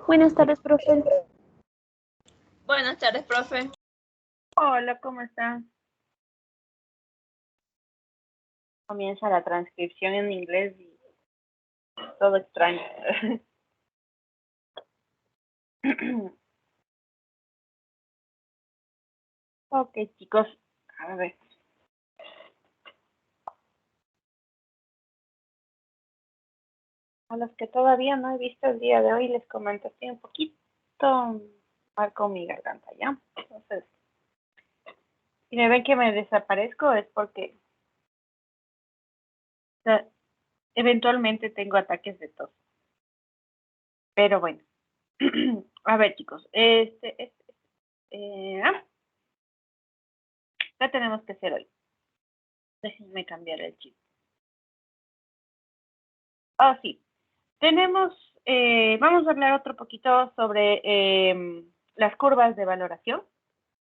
Buenas tardes, profe. Buenas tardes, profe. Hola, ¿cómo están? Comienza la transcripción en inglés y todo extraño. Ok, chicos, a ver. A los que todavía no he visto el día de hoy, les comento, estoy un poquito mal con mi garganta, ¿ya? Entonces, si me ven que me desaparezco es porque eventualmente tengo ataques de tos. Pero bueno. A ver, chicos, ¿qué tenemos que hacer hoy? Déjenme cambiar el chip. Sí. Vamos a hablar otro poquito sobre las curvas de valoración,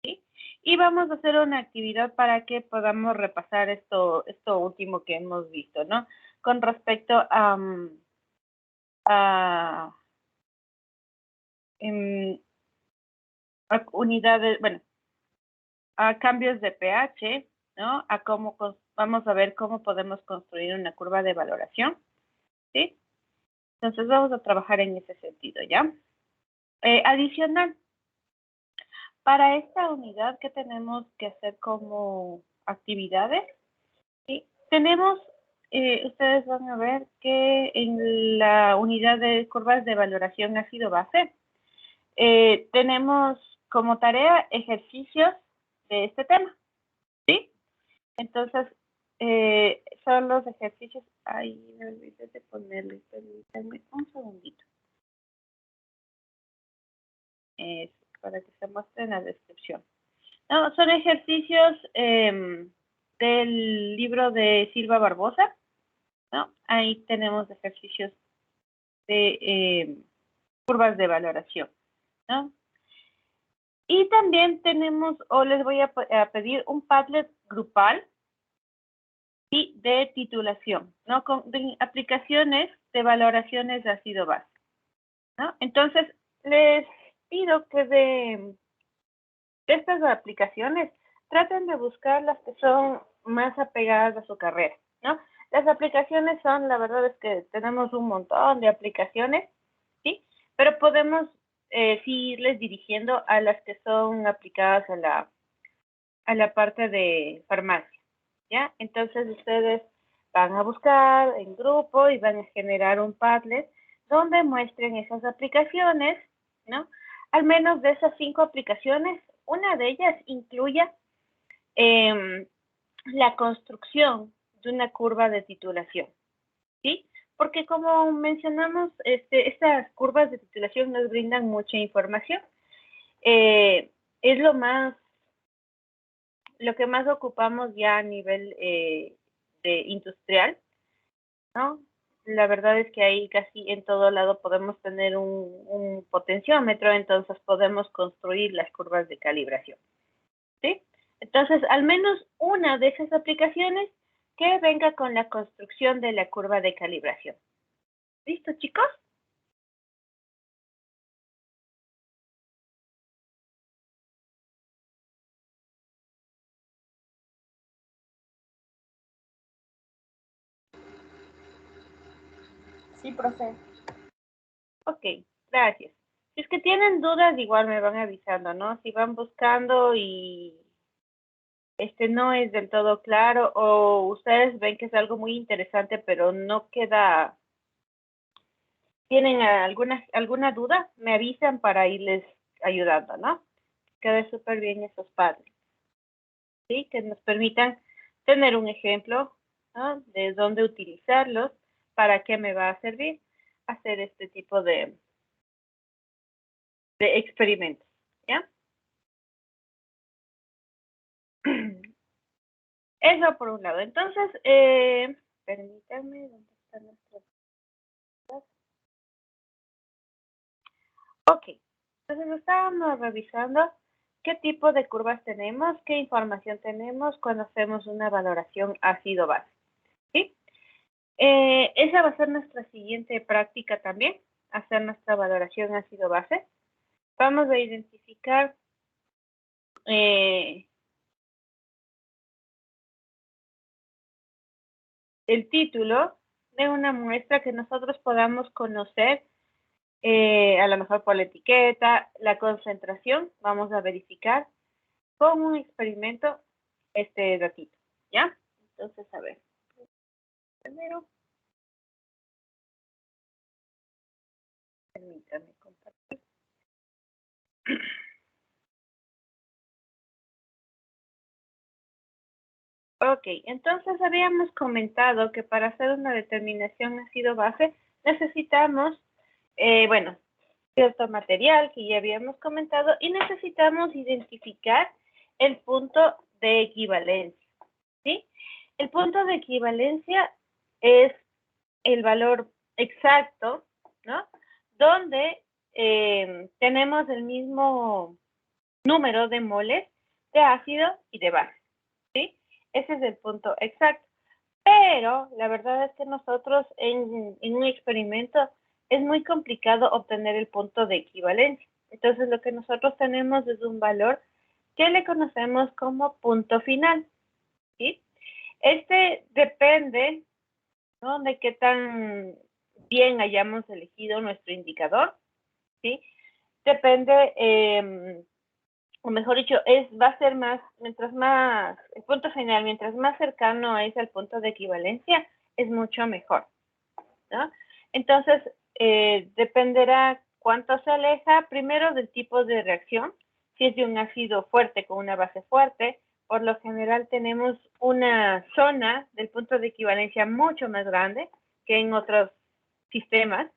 ¿sí? Y vamos a hacer una actividad para que podamos repasar esto último que hemos visto, ¿no? Con respecto a unidades, bueno, a cambios de pH, ¿no? Vamos a ver cómo podemos construir una curva de valoración, ¿sí? Entonces vamos a trabajar en ese sentido, ¿ya? Adicional, para esta unidad que tenemos que hacer como actividades, ¿sí? Tenemos, ustedes van a ver que en la unidad de curvas de valoración ácido-base, tenemos como tarea ejercicios de este tema, ¿sí? Entonces, son los ejercicios, ahí me olvidé de ponerle, permítanme un segundito. Para que se muestre en la descripción. No, son ejercicios del libro de Silva Barbosa, ¿no? Ahí tenemos ejercicios de curvas de valoración, ¿no? Y también tenemos, les voy a pedir un Padlet grupal y de titulación, ¿no? Con aplicaciones de valoraciones de ácido base, ¿no? Entonces, les pido que de estas aplicaciones traten de buscar las que son más apegadas a su carrera, ¿no? Las aplicaciones son, la verdad es que tenemos un montón de aplicaciones, ¿sí? Pero podemos sí irles dirigiendo a las que son aplicadas a la parte de farmacia, ¿ya? Entonces ustedes van a buscar en grupo y van a generar un Padlet donde muestren esas aplicaciones, ¿no? Al menos de esas 5 aplicaciones, una de ellas incluya la construcción de una curva de titulación, ¿sí? Porque como mencionamos, estas curvas de titulación nos brindan mucha información. Es lo que más ocupamos ya a nivel de industrial, ¿no? La verdad es que ahí casi en todo lado podemos tener un potenciómetro, entonces podemos construir las curvas de calibración, ¿sí? Entonces, al menos una de esas aplicaciones que venga con la construcción de la curva de calibración. ¿Listo, chicos? Sí, profe. Ok, gracias. Si es que tienen dudas, igual me van avisando, ¿no? Si van buscando y no es del todo claro o ustedes ven que es algo muy interesante, pero no queda, tienen alguna duda, me avisan para irles ayudando, ¿no? Quede súper bien esos padres, ¿sí? Que nos permitan tener un ejemplo, ¿no? De dónde utilizarlos, para qué me va a servir hacer este tipo de experimentos, ¿ya? Eso por un lado. Entonces, permítanme, ¿dónde están nuestras cosas? Ok, entonces estábamos revisando qué tipo de curvas tenemos, qué información tenemos cuando hacemos una valoración ácido-base, ¿sí? Esa va a ser nuestra siguiente práctica también, hacer nuestra valoración ácido-base, vamos a identificar el título de una muestra que nosotros podamos conocer, a lo mejor por la etiqueta, la concentración, vamos a verificar con un experimento este datito, ¿ya? Entonces, a ver, primero, permítame compartir. Ok, entonces habíamos comentado que para hacer una determinación ácido-base necesitamos, bueno, cierto material que ya habíamos comentado y necesitamos identificar el punto de equivalencia, ¿sí? El punto de equivalencia es el valor exacto, ¿no? Donde tenemos el mismo número de moles de ácido y de base, ¿sí? Ese es el punto exacto. Pero la verdad es que nosotros en un experimento es muy complicado obtener el punto de equivalencia. Entonces lo que nosotros tenemos es un valor que le conocemos como punto final, ¿sí? Este depende, ¿no?, de qué tan bien hayamos elegido nuestro indicador, ¿sí? Depende, o mejor dicho, va a ser más, mientras más, el punto final, mientras más cercano es al punto de equivalencia, es mucho mejor, ¿no? Entonces, dependerá cuánto se aleja, primero del tipo de reacción. Si es de un ácido fuerte con una base fuerte, por lo general tenemos una zona del punto de equivalencia mucho más grande que en otros sistemas.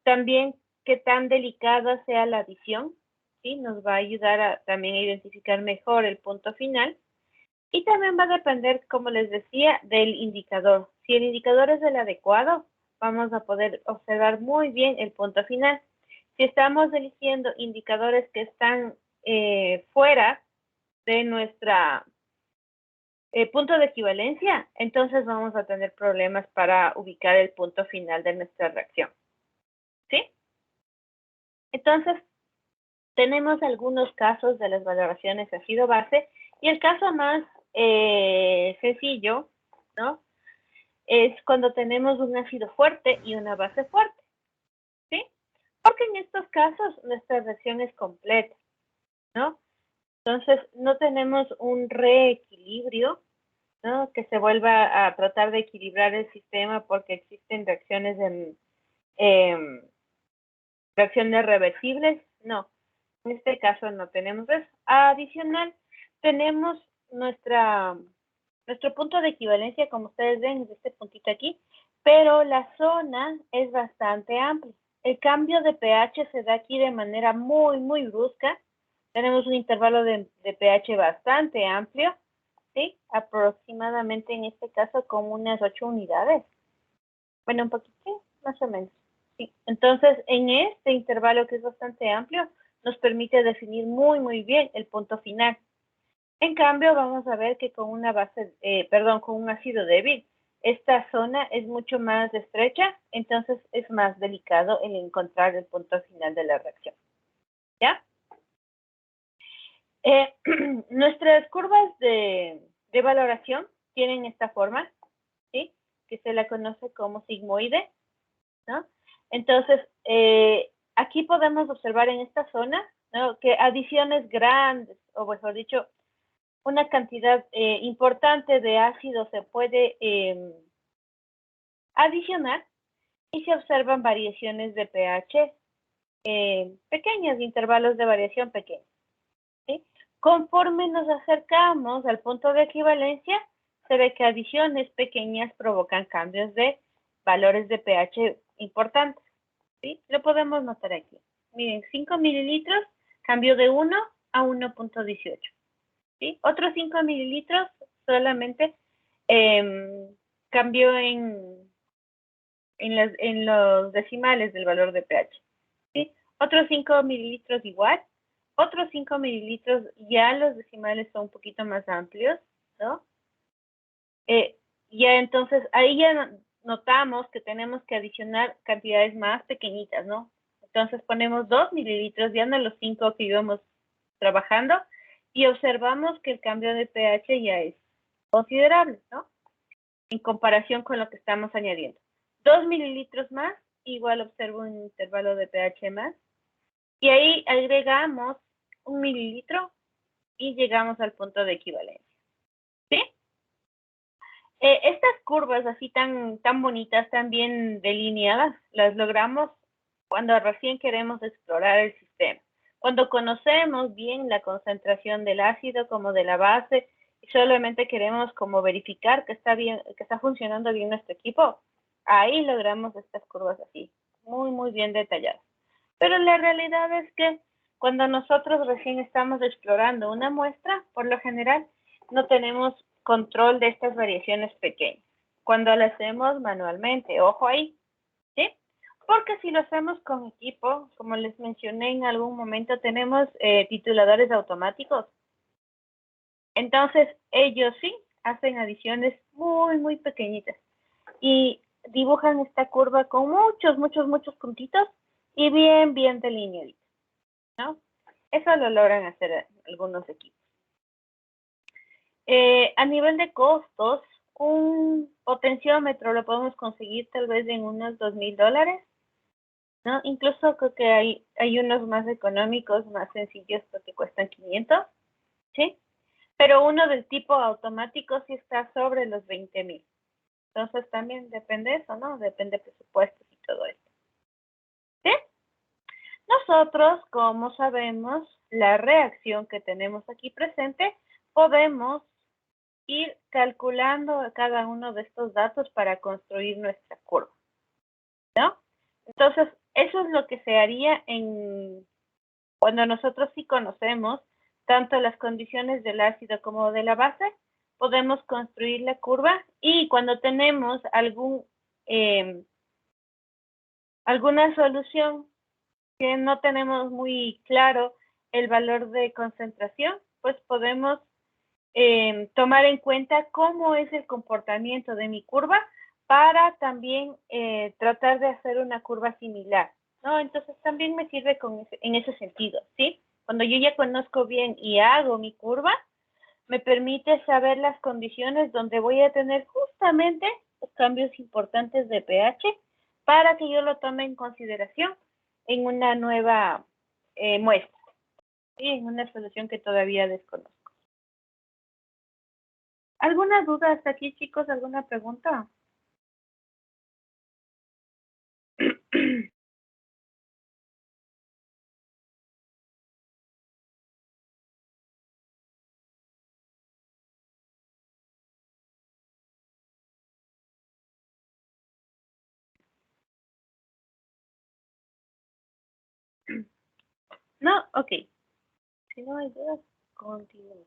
También qué tan delicada sea la adición, ¿sí? Nos va a ayudar también a identificar mejor el punto final. Y también va a depender, como les decía, del indicador. Si el indicador es el adecuado, vamos a poder observar muy bien el punto final. Si estamos eligiendo indicadores que están fuera de nuestra punto de equivalencia, entonces vamos a tener problemas para ubicar el punto final de nuestra reacción, ¿sí? Entonces, tenemos algunos casos de las valoraciones ácido-base y el caso más sencillo, ¿no?, es cuando tenemos un ácido fuerte y una base fuerte, ¿sí? Porque en estos casos nuestra reacción es completa, ¿no? Entonces, no tenemos un reequilibrio, ¿no?, que se vuelva a tratar de equilibrar el sistema porque existen reacciones reacciones reversibles, no. En este caso no tenemos eso. Adicional, tenemos nuestro punto de equivalencia, como ustedes ven, es este puntito aquí, pero la zona es bastante amplia. El cambio de pH se da aquí de manera muy, muy brusca. Tenemos un intervalo de pH bastante amplio, ¿sí? Aproximadamente en este caso como unas 8 unidades. Bueno, un poquito, más o menos. Sí. Entonces, en este intervalo que es bastante amplio, nos permite definir muy, muy bien el punto final. En cambio, vamos a ver que con una base, con un ácido débil, esta zona es mucho más estrecha, entonces es más delicado el encontrar el punto final de la reacción. ¿Ya? Nuestras curvas de valoración tienen esta forma, ¿sí?, que se la conoce como sigmoide, ¿no? Entonces, aquí podemos observar en esta zona, ¿no?, que adiciones grandes, o mejor dicho, una cantidad importante de ácido se puede adicionar y se observan variaciones de pH pequeñas, intervalos de variación pequeños, ¿sí? Conforme nos acercamos al punto de equivalencia, se ve que adiciones pequeñas provocan cambios de valores de pH importantes, ¿sí? Lo podemos notar aquí. Miren, 5 mililitros cambió de 1 a 1.18. ¿Sí? Otros 5 mililitros solamente cambió en los decimales del valor de pH. ¿Sí? Otros 5 mililitros igual. Otros 5 mililitros ya los decimales son un poquito más amplios, ¿no? Ya entonces, ahí ya notamos que tenemos que adicionar cantidades más pequeñitas, ¿no? Entonces ponemos 2 mililitros, ya no los 5 que íbamos trabajando, y observamos que el cambio de pH ya es considerable, ¿no? En comparación con lo que estamos añadiendo. 2 mililitros más, igual observo un intervalo de pH más, y ahí agregamos 1 mililitro y llegamos al punto de equivalencia. ¿Sí? Estas curvas así tan bonitas, tan bien delineadas, las logramos cuando recién queremos explorar el sistema. Cuando conocemos bien la concentración del ácido como de la base y solamente queremos como verificar que está bien, que está funcionando bien nuestro equipo, ahí logramos estas curvas así, muy bien detalladas. Pero la realidad es que cuando nosotros recién estamos explorando una muestra, por lo general no tenemos control de estas variaciones pequeñas. Cuando lo hacemos manualmente, ojo ahí, ¿sí? Porque si lo hacemos con equipo, como les mencioné en algún momento, tenemos tituladores automáticos. Entonces, ellos sí hacen adiciones muy pequeñitas y dibujan esta curva con muchos puntitos y bien delineaditos, ¿no? Eso lo logran hacer algunos equipos. A nivel de costos, un potenciómetro lo podemos conseguir tal vez en unos $2,000, ¿no? Incluso creo que hay unos más económicos, más sencillos, porque cuestan 500, ¿sí? Pero uno del tipo automático sí está sobre los 20,000. Entonces también depende de eso, ¿no? Depende de presupuestos y todo esto. ¿Sí? Nosotros, como sabemos, la reacción que tenemos aquí presente, podemos ir calculando cada uno de estos datos para construir nuestra curva, ¿no? Entonces, eso es lo que se haría cuando nosotros sí conocemos tanto las condiciones del ácido como de la base, podemos construir la curva, y cuando tenemos alguna solución que no tenemos muy claro el valor de concentración, pues podemos tomar en cuenta cómo es el comportamiento de mi curva para también tratar de hacer una curva similar, ¿no? Entonces también me sirve en ese sentido, ¿sí? Cuando yo ya conozco bien y hago mi curva, me permite saber las condiciones donde voy a tener justamente los cambios importantes de pH para que yo lo tome en consideración en una nueva muestra, ¿sí? En una solución que todavía desconozco. ¿Alguna duda hasta aquí, chicos? ¿Alguna pregunta? No, ok. Si no hay dudas, continúo.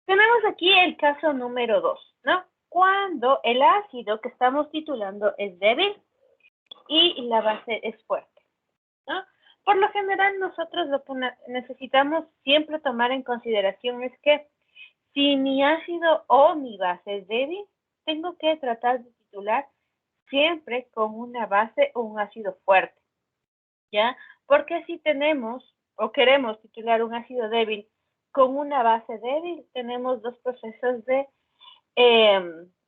Tenemos aquí el caso número 2, ¿no? Cuando el ácido que estamos titulando es débil y la base es fuerte, ¿no? Por lo general, nosotros lo que necesitamos siempre tomar en consideración es que si mi ácido o mi base es débil, tengo que tratar de titular siempre con una base o un ácido fuerte, ¿ya? Porque si tenemos o queremos titular un ácido débil con una base débil, tenemos dos procesos de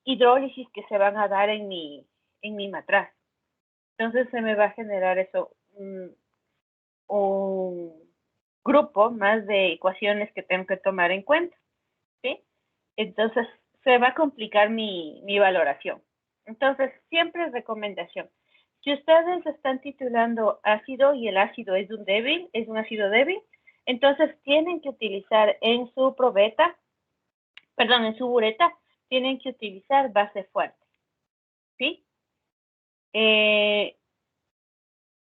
hidrólisis que se van a dar en mi matraz. Entonces se me va a generar eso, un grupo más de ecuaciones que tengo que tomar en cuenta, ¿sí? Entonces se va a complicar mi valoración. Entonces, siempre es recomendación. Si ustedes están titulando ácido y el ácido es un ácido débil, entonces tienen que utilizar en su bureta, tienen que utilizar base fuerte, ¿sí?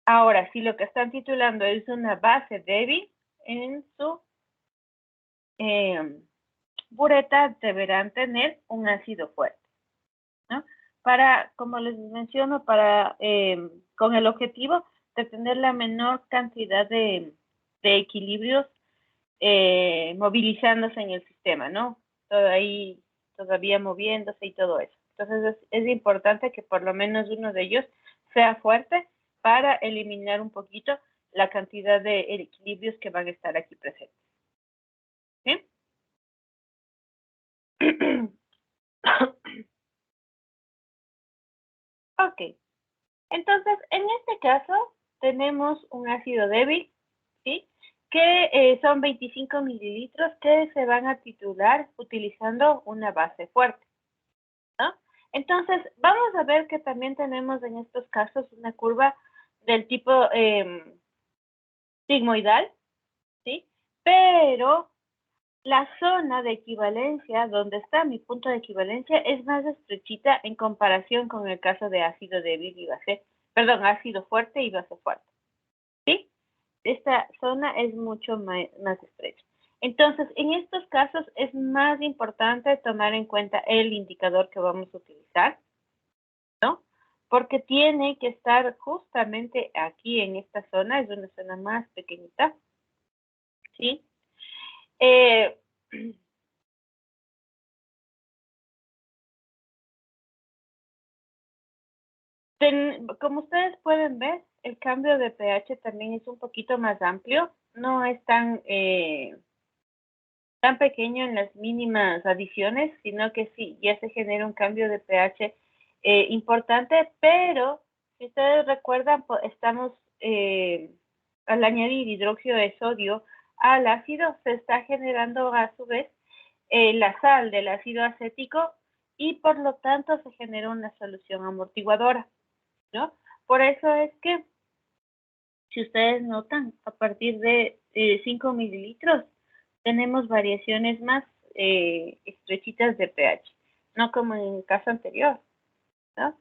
Ahora, si lo que están titulando es una base débil, en su bureta deberán tener un ácido fuerte, ¿no? Para, como les menciono, con el objetivo de tener la menor cantidad de equilibrios movilizándose en el sistema, ¿no? Todo ahí todavía moviéndose y todo eso. Entonces es importante que por lo menos uno de ellos sea fuerte para eliminar un poquito la cantidad de equilibrios que van a estar aquí presentes. ¿Sí? Ok, entonces en este caso tenemos un ácido débil, ¿sí? Que son 25 mililitros que se van a titular utilizando una base fuerte, ¿no? Entonces, vamos a ver que también tenemos en estos casos una curva del tipo sigmoidal, ¿sí? Pero la zona de equivalencia, donde está mi punto de equivalencia, es más estrechita en comparación con el caso de ácido débil y base, perdón, ácido fuerte y base fuerte, ¿sí? Esta zona es mucho más estrecha. Entonces, en estos casos es más importante tomar en cuenta el indicador que vamos a utilizar, ¿no? Porque tiene que estar justamente aquí en esta zona, es una zona más pequeñita, ¿sí? Eh, como ustedes pueden ver, el cambio de pH también es un poquito más amplio, no es tan pequeño en las mínimas adiciones, sino que sí, ya se genera un cambio de pH importante, pero si ustedes recuerdan, estamos al añadir hidróxido de sodio al ácido, se está generando a su vez la sal del ácido acético y por lo tanto se genera una solución amortiguadora, ¿no? Por eso es que si ustedes notan, a partir de 5 mililitros tenemos variaciones más estrechitas de pH, no como en el caso anterior, ¿no?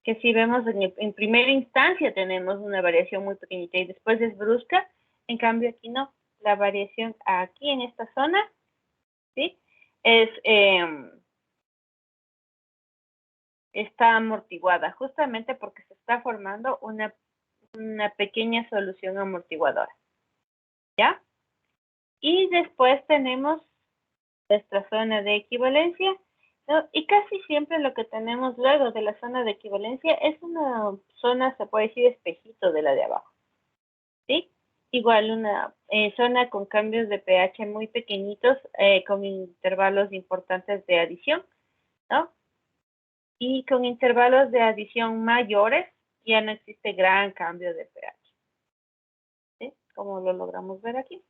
Que si vemos en primera instancia tenemos una variación muy pequeñita y después es brusca, en cambio aquí no, la variación aquí en esta zona, ¿sí? Es, está amortiguada, justamente porque se está formando una pequeña solución amortiguadora, ¿ya? Y después tenemos nuestra zona de equivalencia, ¿no? Y casi siempre lo que tenemos luego de la zona de equivalencia es una zona, se puede decir, espejito de la de abajo, ¿sí? Igual una zona con cambios de pH muy pequeñitos, con intervalos importantes de adición, ¿no? Y con intervalos de adición mayores, ya no existe gran cambio de pH, ¿sí? Como lo logramos ver aquí.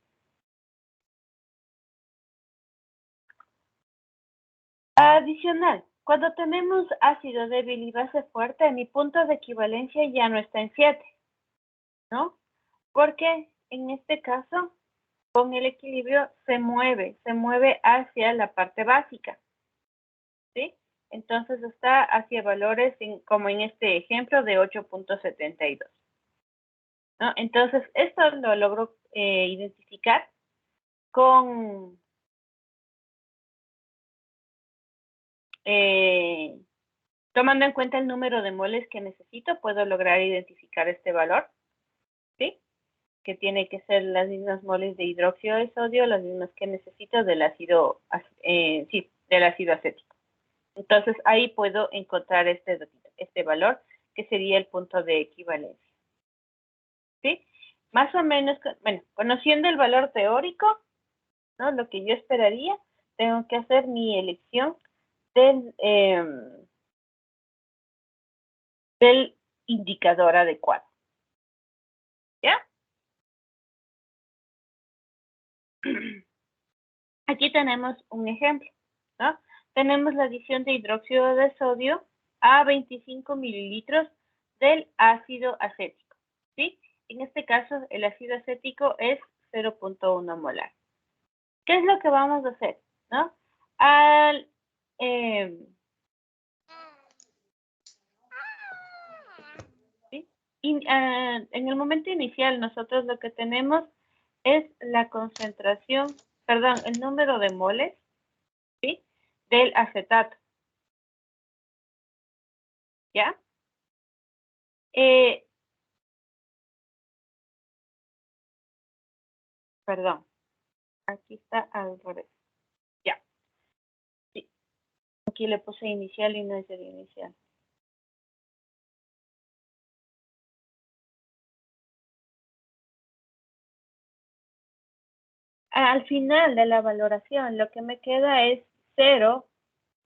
Adicional, cuando tenemos ácido débil y base fuerte, mi punto de equivalencia ya no está en 7, ¿no? Porque en este caso, con el equilibrio se mueve hacia la parte básica, ¿sí? Entonces está hacia valores como en este ejemplo de 8.72, ¿no? Entonces, esto lo logro identificar con tomando en cuenta el número de moles que necesito, puedo lograr identificar este valor, ¿sí? Que tiene que ser las mismas moles de hidróxido de sodio, las mismas que necesito del ácido, sí, del ácido acético. Entonces ahí puedo encontrar este valor que sería el punto de equivalencia, ¿sí? Más o menos, bueno, conociendo el valor teórico, ¿no? Lo que yo esperaría, tengo que hacer mi elección del, del indicador adecuado, ¿ya? Aquí tenemos un ejemplo, ¿no? Tenemos la adición de hidróxido de sodio a 25 mililitros del ácido acético, ¿sí? En este caso, el ácido acético es 0.1 molar. ¿Qué es lo que vamos a hacer, no? Al, ¿sí? En el momento inicial, nosotros lo que tenemos es la concentración, perdón, el número de moles, ¿sí? Del acetato, ¿ya? Eh, Perdón, aquí está al revés. Ya, sí. Aquí le puse inicial y no es el inicial. Al final de la valoración, lo que me queda es 0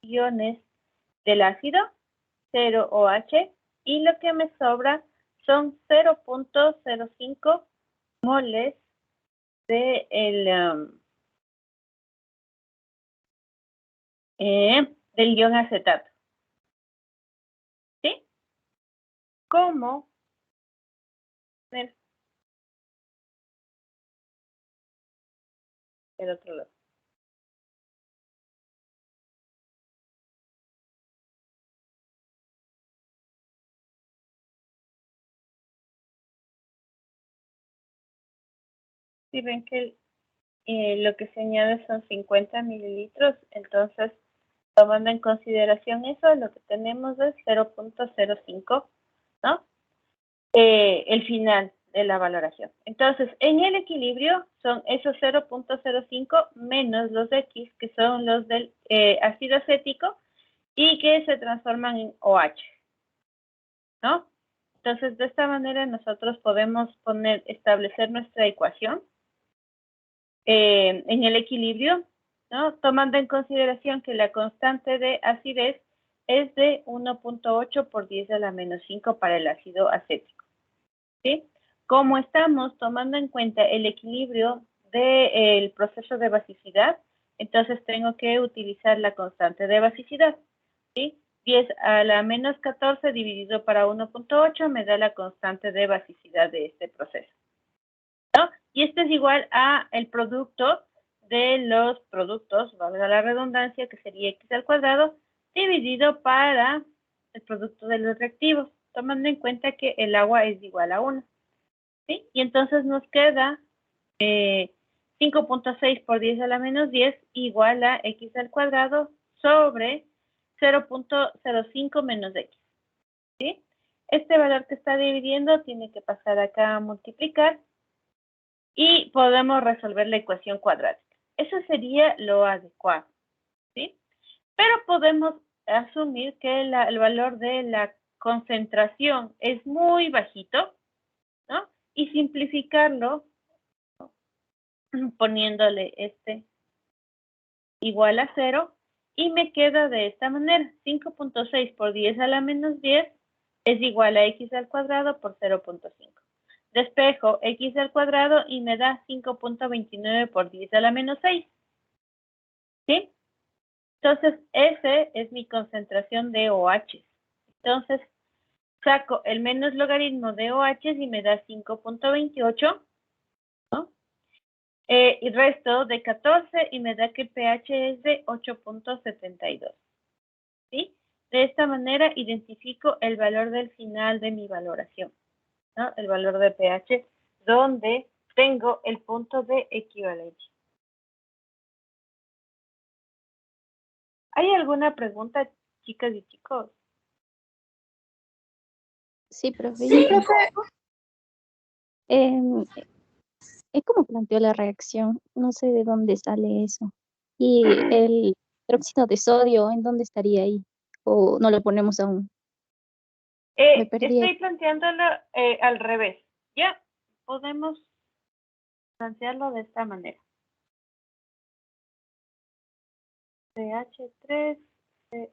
iones del ácido, 0 OH, y lo que me sobra son 0.05 moles de del ion acetato. ¿Sí? ¿Cómo? El otro lado. Si ven que lo que se añade son 50 mililitros, entonces tomando en consideración eso, lo que tenemos es 0.05, ¿no? El final de la valoración. Entonces, en el equilibrio son esos 0.05 menos los X, que son los del ácido acético, y que se transforman en OH, ¿no? Entonces, de esta manera nosotros podemos establecer nuestra ecuación en el equilibrio, ¿no? Tomando en consideración que la constante de acidez es de 1.8 por 10 a la menos 5 para el ácido acético, ¿sí? Como estamos tomando en cuenta el equilibrio del proceso de basicidad, entonces tengo que utilizar la constante de basicidad, ¿sí? 10 a la menos 14 dividido para 1.8 me da la constante de basicidad de este proceso, ¿no? Y este es igual a el producto de los productos, valga la redundancia, que sería x al cuadrado, dividido para el producto de los reactivos, tomando en cuenta que el agua es igual a 1. ¿Sí? Y entonces nos queda 5.6 por 10 a la menos 10 igual a x al cuadrado sobre 0.05 menos x. ¿Sí? Este valor que está dividiendo tiene que pasar acá a multiplicar y podemos resolver la ecuación cuadrática. Eso sería lo adecuado, ¿sí? Pero podemos asumir que el valor de la concentración es muy bajito, ¿no? Y simplificarlo poniéndole este igual a 0 y me queda de esta manera. 5.6 por 10 a la menos 10 es igual a x al cuadrado por 0.5. Despejo x al cuadrado y me da 5.29 por 10 a la menos 6. ¿Sí? Entonces, ese es mi concentración de OH. Entonces, saco el menos logaritmo de OH y me da 5.28, ¿no? Y resto de 14 y me da que el pH es de 8.72. ¿Sí? De esta manera identifico el valor del final de mi valoración, ¿no? El valor de pH, donde tengo el punto de equivalencia. ¿Hay alguna pregunta, chicas y chicos? Sí, profe. Sí, profe. Es como planteó la reacción, no sé de dónde sale eso. Y el hidróxido de sodio, ¿en dónde estaría ahí? ¿O no lo ponemos aún? Me perdí. Estoy planteándolo al revés. Ya podemos plantearlo de esta manera. CH3,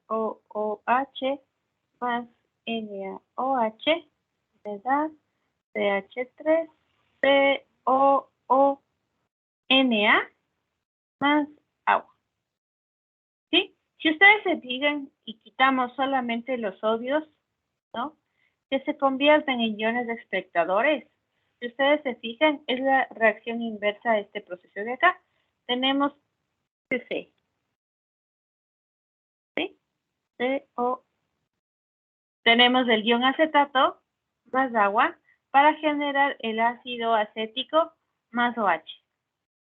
COOH más NaOH me da CH3, COONa más agua. ¿Sí? Si ustedes se fijan y quitamos solamente los sodios, ¿no? Que se convierten en iones de espectadores. Si ustedes se fijan, es la reacción inversa a este proceso de acá. Tenemos CC. ¿Sí? CO. Tenemos el ion acetato más agua para generar el ácido acético más OH.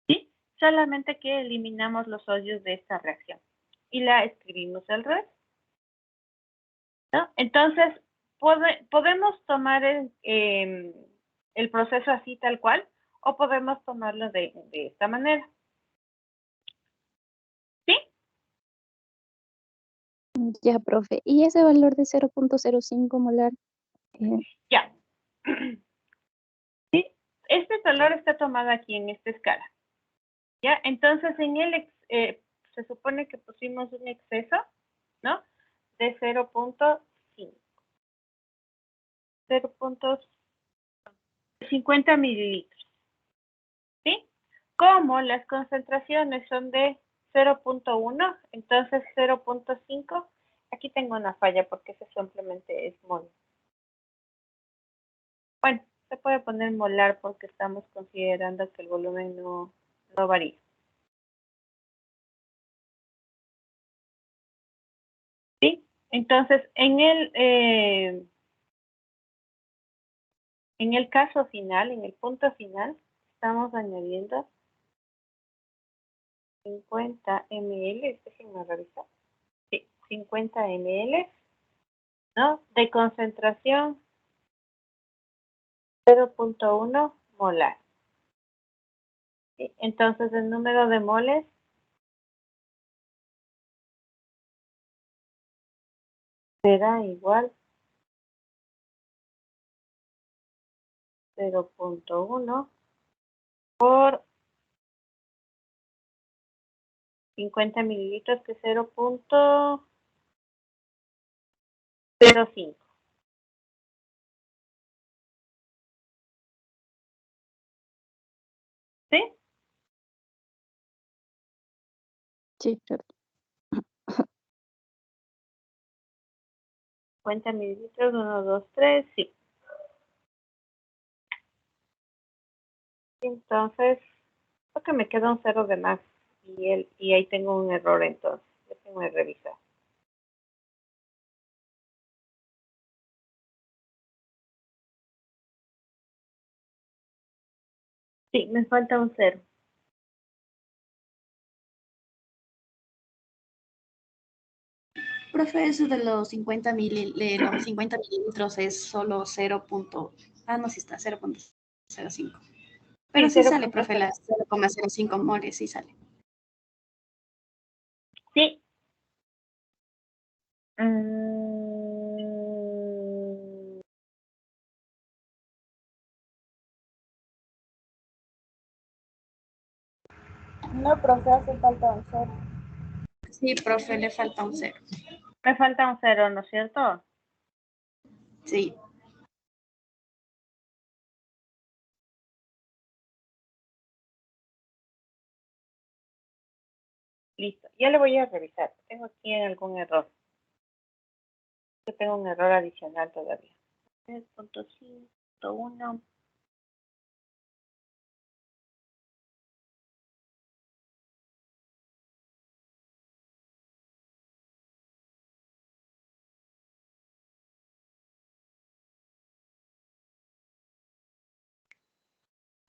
¿Sí? Solamente que eliminamos los sodios de esta reacción. Y la escribimos al revés, ¿no? Entonces, podemos tomar el proceso así tal cual o podemos tomarlo de esta manera. ¿Sí? Ya, profe. ¿Y ese valor de 0.05 molar? Ya. Sí, este valor está tomado aquí en esta escala. ¿Ya? Entonces, se supone que pusimos un exceso, ¿no? De 0.5. 0.50 mililitros. ¿Sí? Como las concentraciones son de 0.1, entonces 0.5, aquí tengo una falla porque ese simplemente es mol. Bueno, se puede poner molar porque estamos considerando que el volumen no varía. ¿Sí? Entonces, en el caso final, en el punto final, estamos añadiendo 50 ml, déjenme revisar. Sí, 50 ml, ¿no? De concentración 0.1 molar. ¿Sí? Entonces, el número de moles será igual 0.1 por 50 mililitros, que es 0.05. ¿Sí? Sí, profe. 50 mililitros, 1, 2, 3, sí. Entonces, creo que me queda un cero de más y ahí tengo un error entonces. Déjenme revisar. Sí, me falta un cero. Profe, eso de los 50 mililitros es solo 0. Ah, no, sí está, 0.05. Pero Sí, sí sale, profe, 0.0. las 0,05 moles, sí sale. Sí. No, profe, hace falta un cero. Sí, profe, le falta un 0. Me falta un cero, ¿no es cierto? Sí. Listo. Ya le voy a revisar. Tengo aquí algún error. Yo tengo un error adicional todavía. 3.5.1.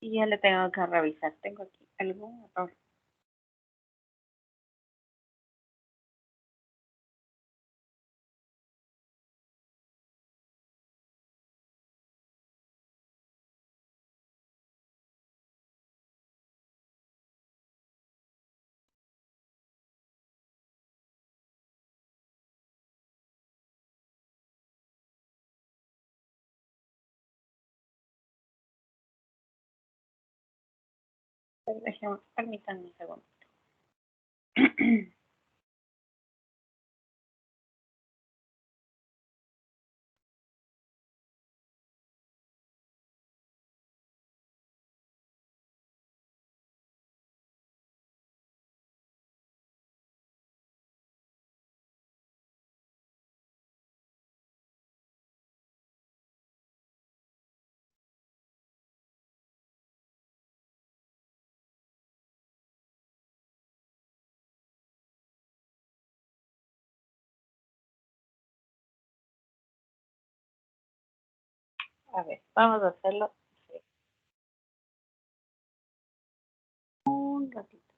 Y ya le tengo que revisar. Tengo aquí algún error. Permítanme un segundo. A ver, vamos a hacerlo. Un ratito.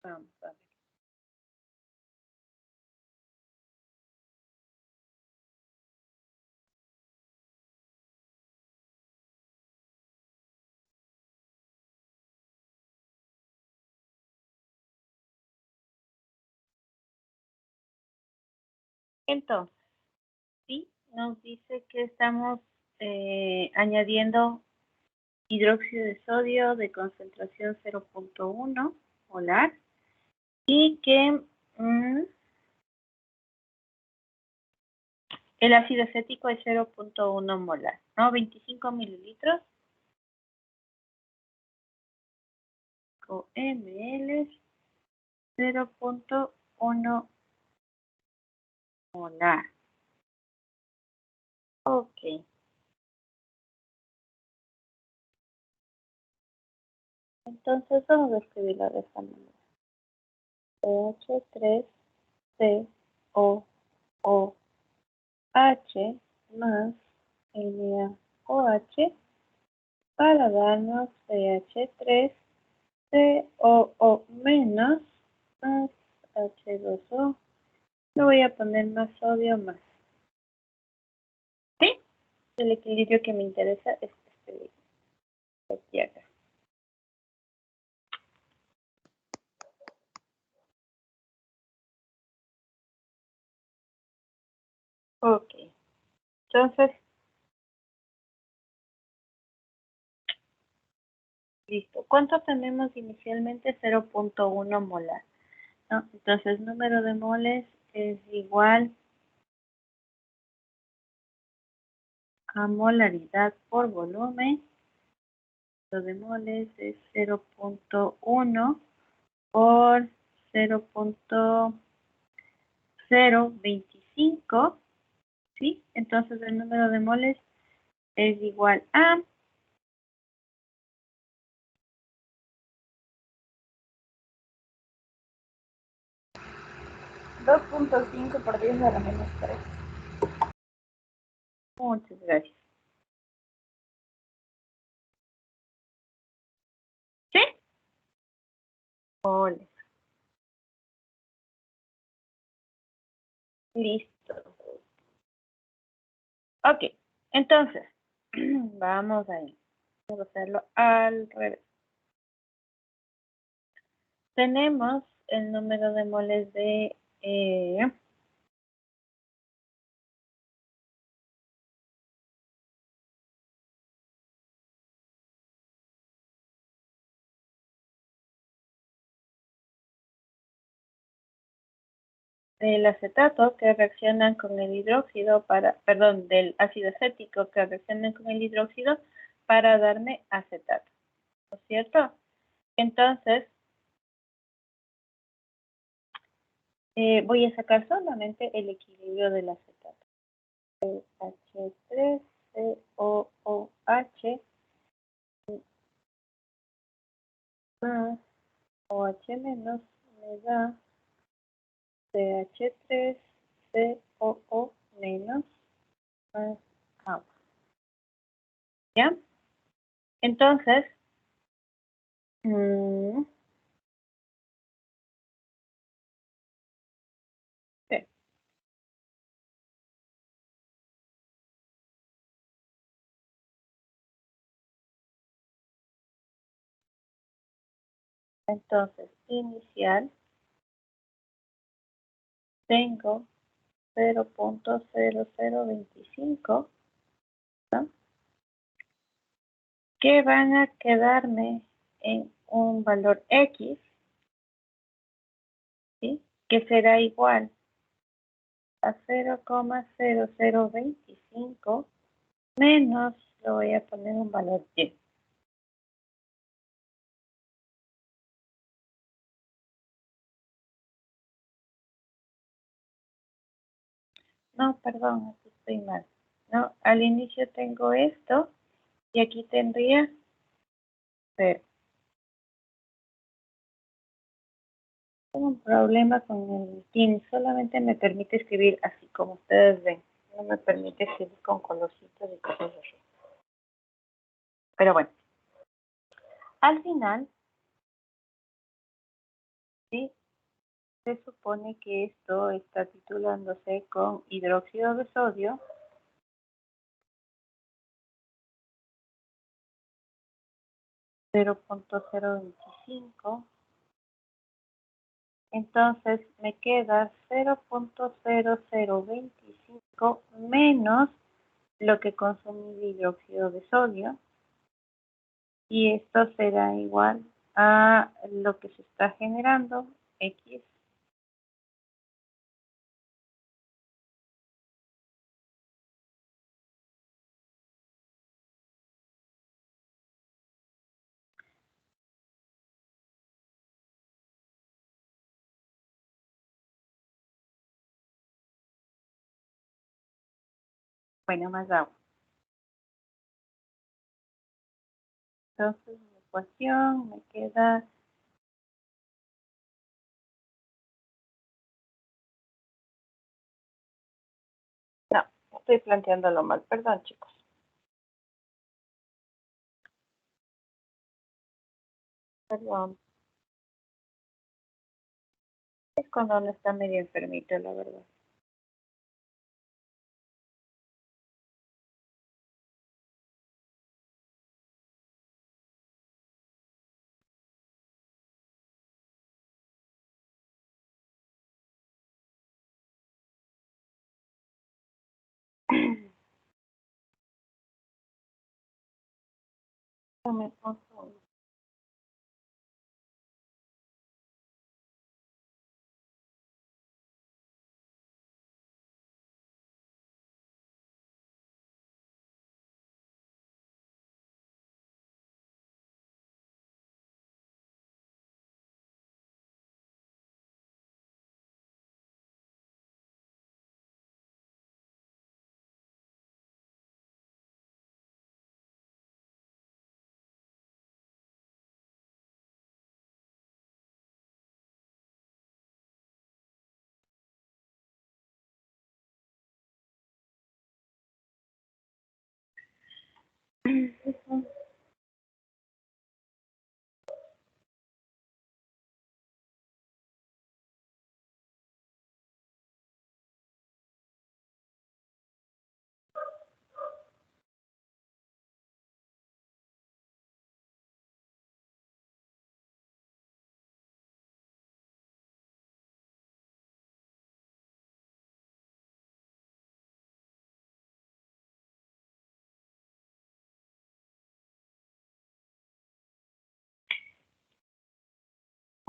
Vamos a ver. Entonces, sí, nos dice que estamos añadiendo hidróxido de sodio de concentración 0.1 molar y que el ácido acético es 0.1 molar, ¿no? 25 mililitros ml 0.1 molar. Ok. Entonces vamos a escribirlo de esta manera. CH3COOH más NaOH para darnos CH3COO menos más H2O. Le voy a poner más sodio más. ¿Sí? El equilibrio que me interesa es este de aquí acá. Ok. Entonces, listo. ¿Cuánto tenemos inicialmente? 0.1 molar, ¿no? Entonces, número de moles es igual a molaridad por volumen. Número de moles es 0.1 por 0.025, ¿sí? Entonces, el número de moles es igual a 2.5 por 10 a la menos 3. Muchas gracias. ¿Sí? Moles. Listo. Ok. Entonces, vamos a ir. Vamos a hacerlo al revés. Tenemos el número de moles de del acetato que reaccionan con el hidróxido del ácido acético que reaccionan con el hidróxido para darme acetato, ¿no es cierto? Entonces, voy a sacar solamente el equilibrio del acetato. H3COOH más OH menos me da CH3COO menos más agua. ¿Ya? Entonces, sí. Entonces, inicial, tengo 0.0025, ¿no? Que van a quedarme en un valor X, ¿sí? Que será igual a 0.0025 menos, le voy a poner un valor Y. No, perdón, aquí estoy mal. No, al inicio tengo esto y aquí tendría 0. Tengo un problema con el Teams, solamente me permite escribir así como ustedes ven. No me permite escribir con colorcitos y cosas así. Pero bueno, al final, ¿sí? se supone que esto está titulándose con hidróxido de sodio (0.025). Entonces me queda 0.0025 menos lo que consumí de hidróxido de sodio, y esto será igual a lo que se está generando, X. Bueno, más agua. Entonces, mi ecuación me queda no, estoy planteándolo mal, perdón, chicos. Perdón. Es cuando uno está medio enfermito, la verdad. No me confundo.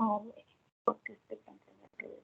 Oh, porque estoy planteando todo.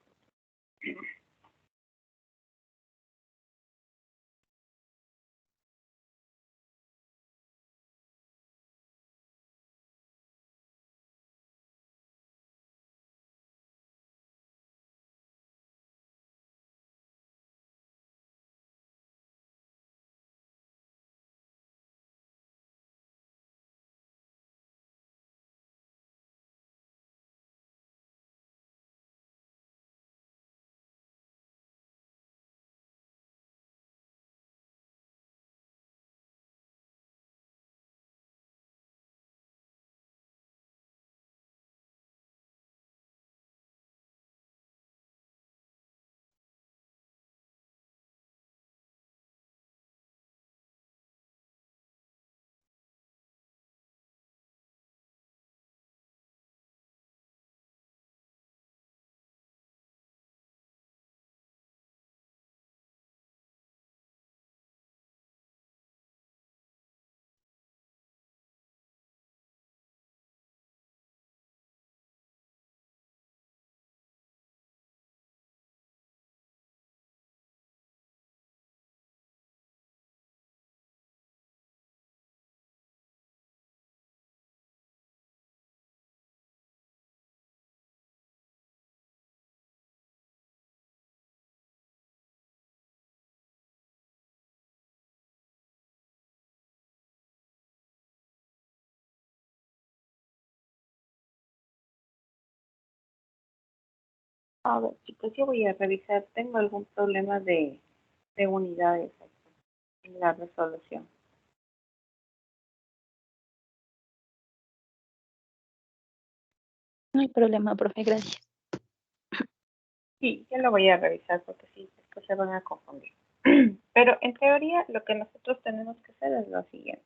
A ver, chicos, yo voy a revisar. ¿Tengo algún problema de unidades aquí en la resolución? No hay problema, profe, gracias. Sí, ya lo voy a revisar porque sí, después se van a confundir. Pero en teoría lo que nosotros tenemos que hacer es lo siguiente.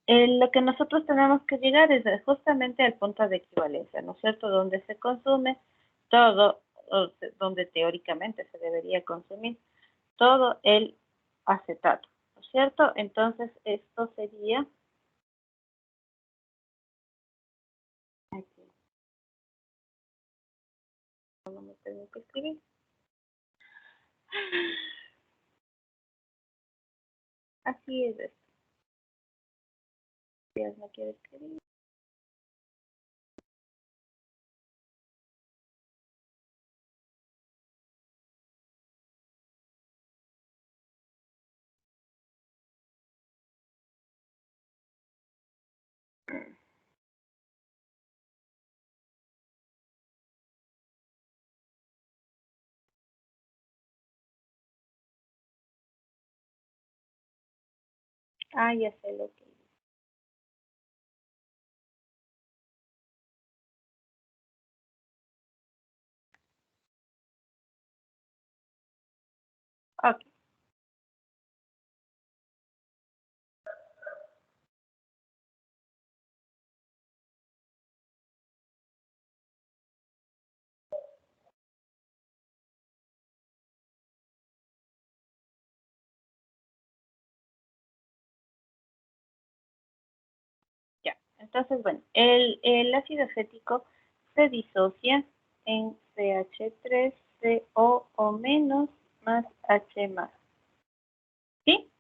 Lo que nosotros tenemos que llegar es justamente al punto de equivalencia, ¿no es cierto? Donde se consume todo, donde teóricamente se debería consumir todo el acetato, ¿no es cierto? Entonces esto sería aquí. No me tengo que escribir. Así es esto. Ya no quiero escribir. Ah, ya sé lo que dice. Ok. Ya, entonces, bueno, el ácido acético se disocia en CH3CO o menos más H más. ¿Sí?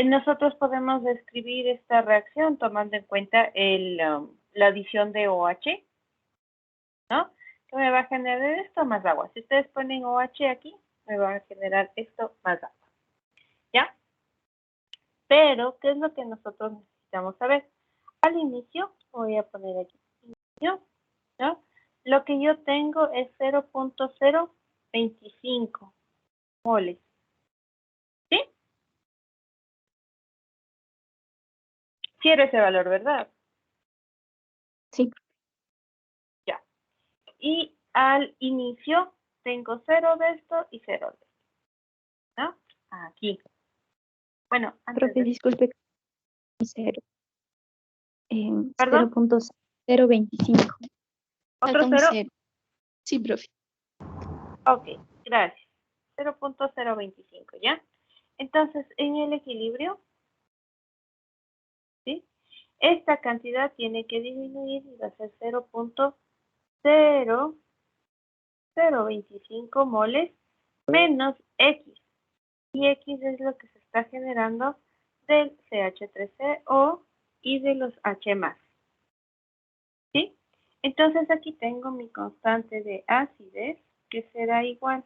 Nosotros podemos describir esta reacción tomando en cuenta la adición de OH, ¿no? Que me va a generar esto más agua. Si ustedes ponen OH aquí, me va a generar esto más agua. ¿Ya? Pero, ¿qué es lo que nosotros necesitamos saber? Al inicio, voy a poner aquí, inicio, ¿no? Lo que yo tengo es 0.025 moles. ¿Sí? Quiero ese valor, ¿verdad? Sí, Ya. Y al inicio tengo 0 de esto y 0 de esto, ¿no? Aquí. Bueno, antes profe, de... disculpe, cero, ¿Perdón? 0.025. ¿Otro Falta un 0? cero. Sí, profe. Ok, gracias. 0.025, ¿ya? Entonces, en el equilibrio, ¿sí? Esta cantidad tiene que disminuir y va a ser 0.0025 moles menos X. Y X es lo que se está generando del CH3CO y de los H+. ¿Sí? Entonces aquí tengo mi constante de acidez que será igual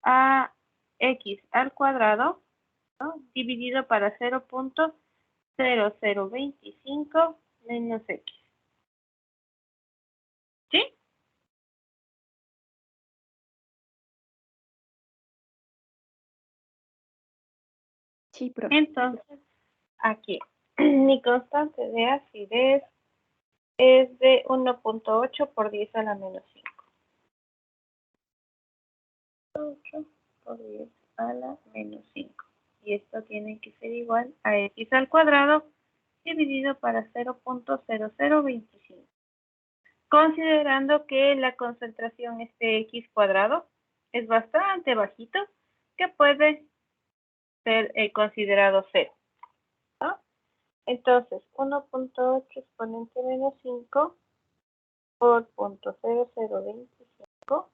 a X al cuadrado, ¿no? Dividido para 0.0025 menos X. ¿Sí? Sí, profe. Entonces, aquí, mi constante de acidez es de 1.8 por 10 a la menos 5. 8 por 10 a la menos 5. Y esto tiene que ser igual a X al cuadrado dividido para 0.0025. Considerando que la concentración este X cuadrado es bastante bajito, que puede ser considerado 0. ¿No? Entonces, 1.8 exponente menos 5 por 0.0025.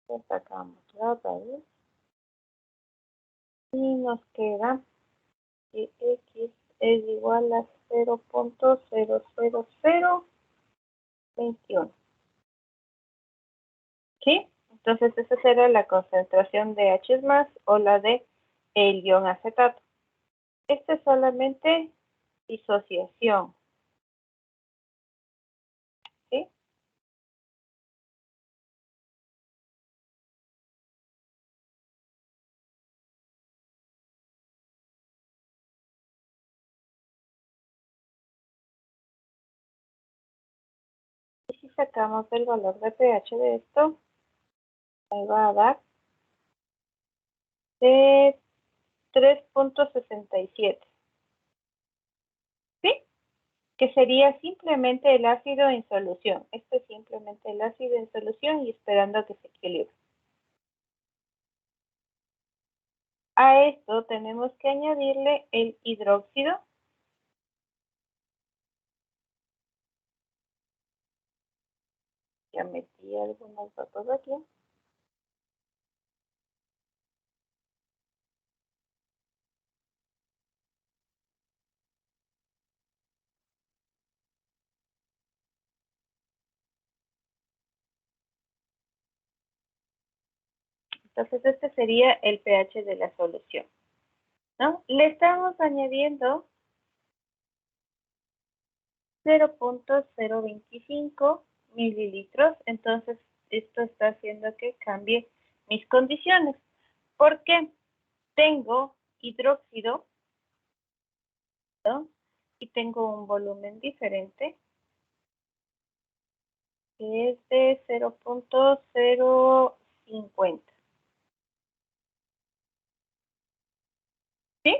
Le sacamos la raíz y nos queda que X es igual a 0.00021. ¿Sí? Entonces, esa será la concentración de H más o la de el ion acetato. Esta es solamente disociación. ¿Sí? Y si sacamos el valor de pH de esto, me va a dar de 3.67. ¿Sí? Que sería simplemente el ácido en solución. Esto es simplemente el ácido en solución y esperando a que se equilibre. A esto tenemos que añadirle el hidróxido. Ya metí algunos datos aquí. Entonces este sería el pH de la solución, ¿no? Le estamos añadiendo 0.025 mililitros, entonces esto está haciendo que cambie mis condiciones, porque tengo hidróxido, ¿no? Y tengo un volumen diferente, que es de 0.050. ¿Sí?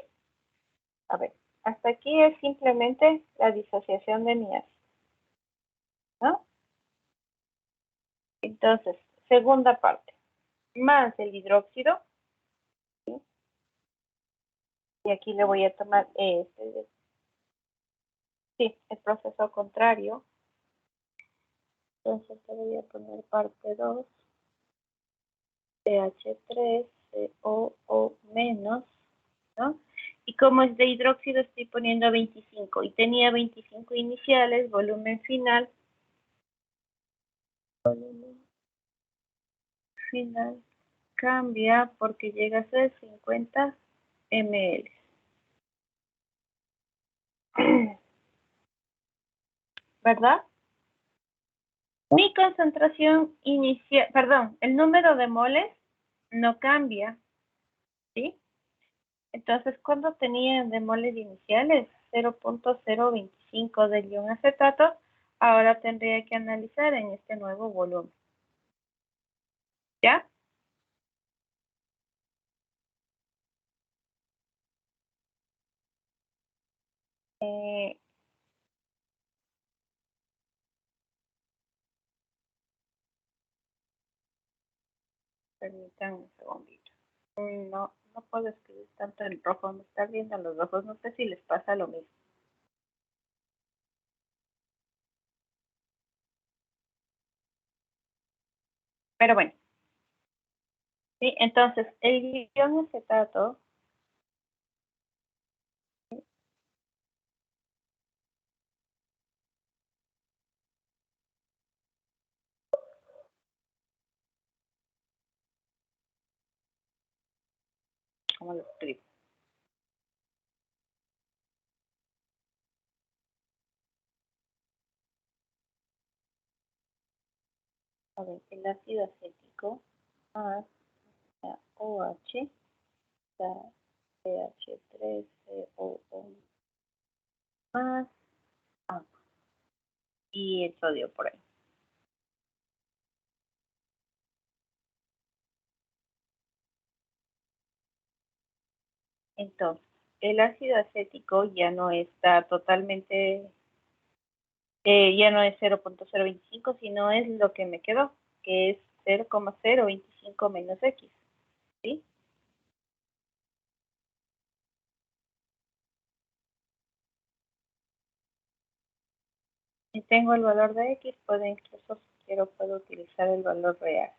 A ver, hasta aquí es simplemente la disociación de mi ácido, ¿no? Entonces, segunda parte, más el hidróxido, ¿sí? Y aquí le voy a tomar sí, el proceso contrario. Entonces le voy a poner parte 2, pH3, COO menos, ¿no? Y como es de hidróxido estoy poniendo 25 y tenía 25 iniciales, volumen final cambia porque llega a ser 50 ml. ¿Verdad? Mi concentración inicial, perdón, el número de moles no cambia, ¿sí? Entonces, ¿cuándo tenía de moles iniciales? 0.025 del ion acetato. Ahora tendría que analizar en este nuevo volumen. ¿Ya? Permítanme un segundito. No, no puedo escribir tanto en rojo. Me está viendo los ojos. No sé si les pasa lo mismo. Pero bueno. ¿Sí? Entonces, el ion acetato ¿cómo lo escribo? A ver, el ácido acético más la OH, la pH3COO más agua y el sodio por ahí. Entonces, el ácido acético ya no está totalmente, ya no es 0.025, sino es lo que me quedó, que es 0.025 menos X, ¿sí? Si tengo el valor de X, puedo incluso, si quiero, puedo utilizar el valor real.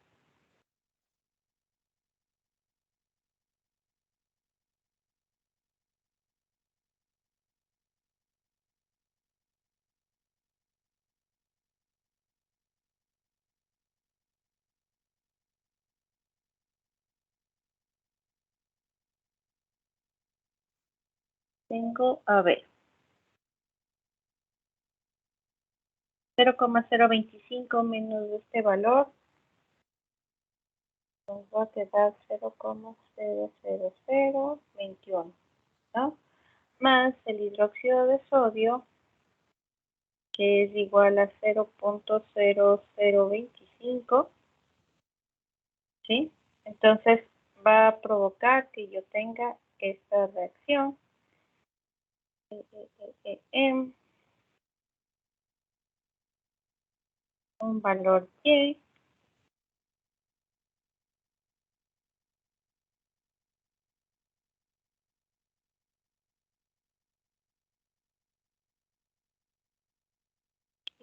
Tengo, a ver, 0.025 menos este valor, nos va a quedar 0.00021, ¿no? Más el hidróxido de sodio, que es igual a 0.0025, ¿sí? Entonces va a provocar que yo tenga esta reacción. Un valor y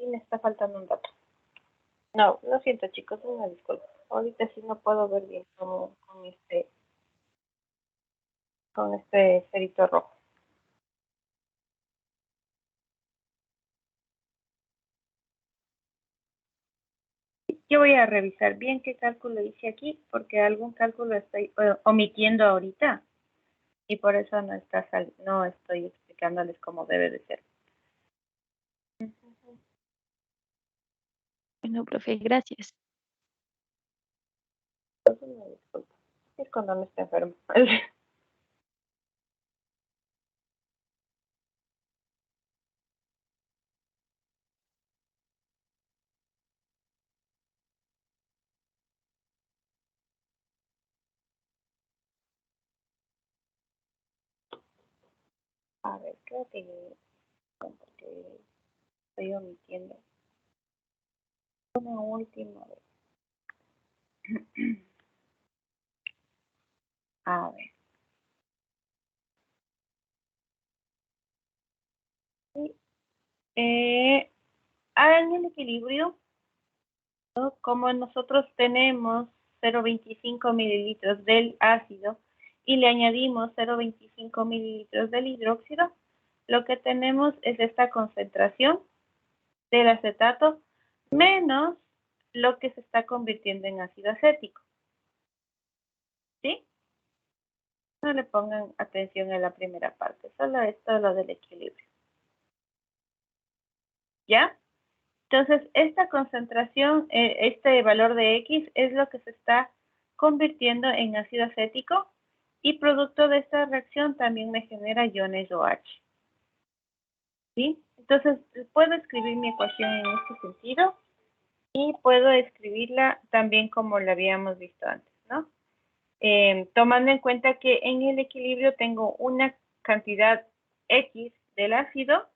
me está faltando un dato. No, lo siento chicos, una disculpa. Ahorita sí no puedo ver bien con este cerito rojo. Yo voy a revisar bien qué cálculo hice aquí, porque algún cálculo estoy omitiendo ahorita y por eso no estoy explicándoles cómo debe de ser. Bueno, profe, gracias. Entonces, una disculpa. Es cuando no está enfermo. A ver, creo que porque estoy omitiendo. Una última vez. A ver. Sí. Hagan el equilibrio, ¿no? Como nosotros tenemos 0,25 mililitros del ácido y le añadimos 0,25 mililitros del hidróxido, lo que tenemos es esta concentración del acetato menos lo que se está convirtiendo en ácido acético. ¿Sí? No le pongan atención en la primera parte, solo esto lo del equilibrio. ¿Ya? Entonces, esta concentración, este valor de X es lo que se está convirtiendo en ácido acético y producto de esta reacción también me genera iones OH. ¿Sí? Entonces, puedo escribir mi ecuación en este sentido y puedo escribirla también como la habíamos visto antes, ¿no? Tomando en cuenta que en el equilibrio tengo una cantidad X del ácido,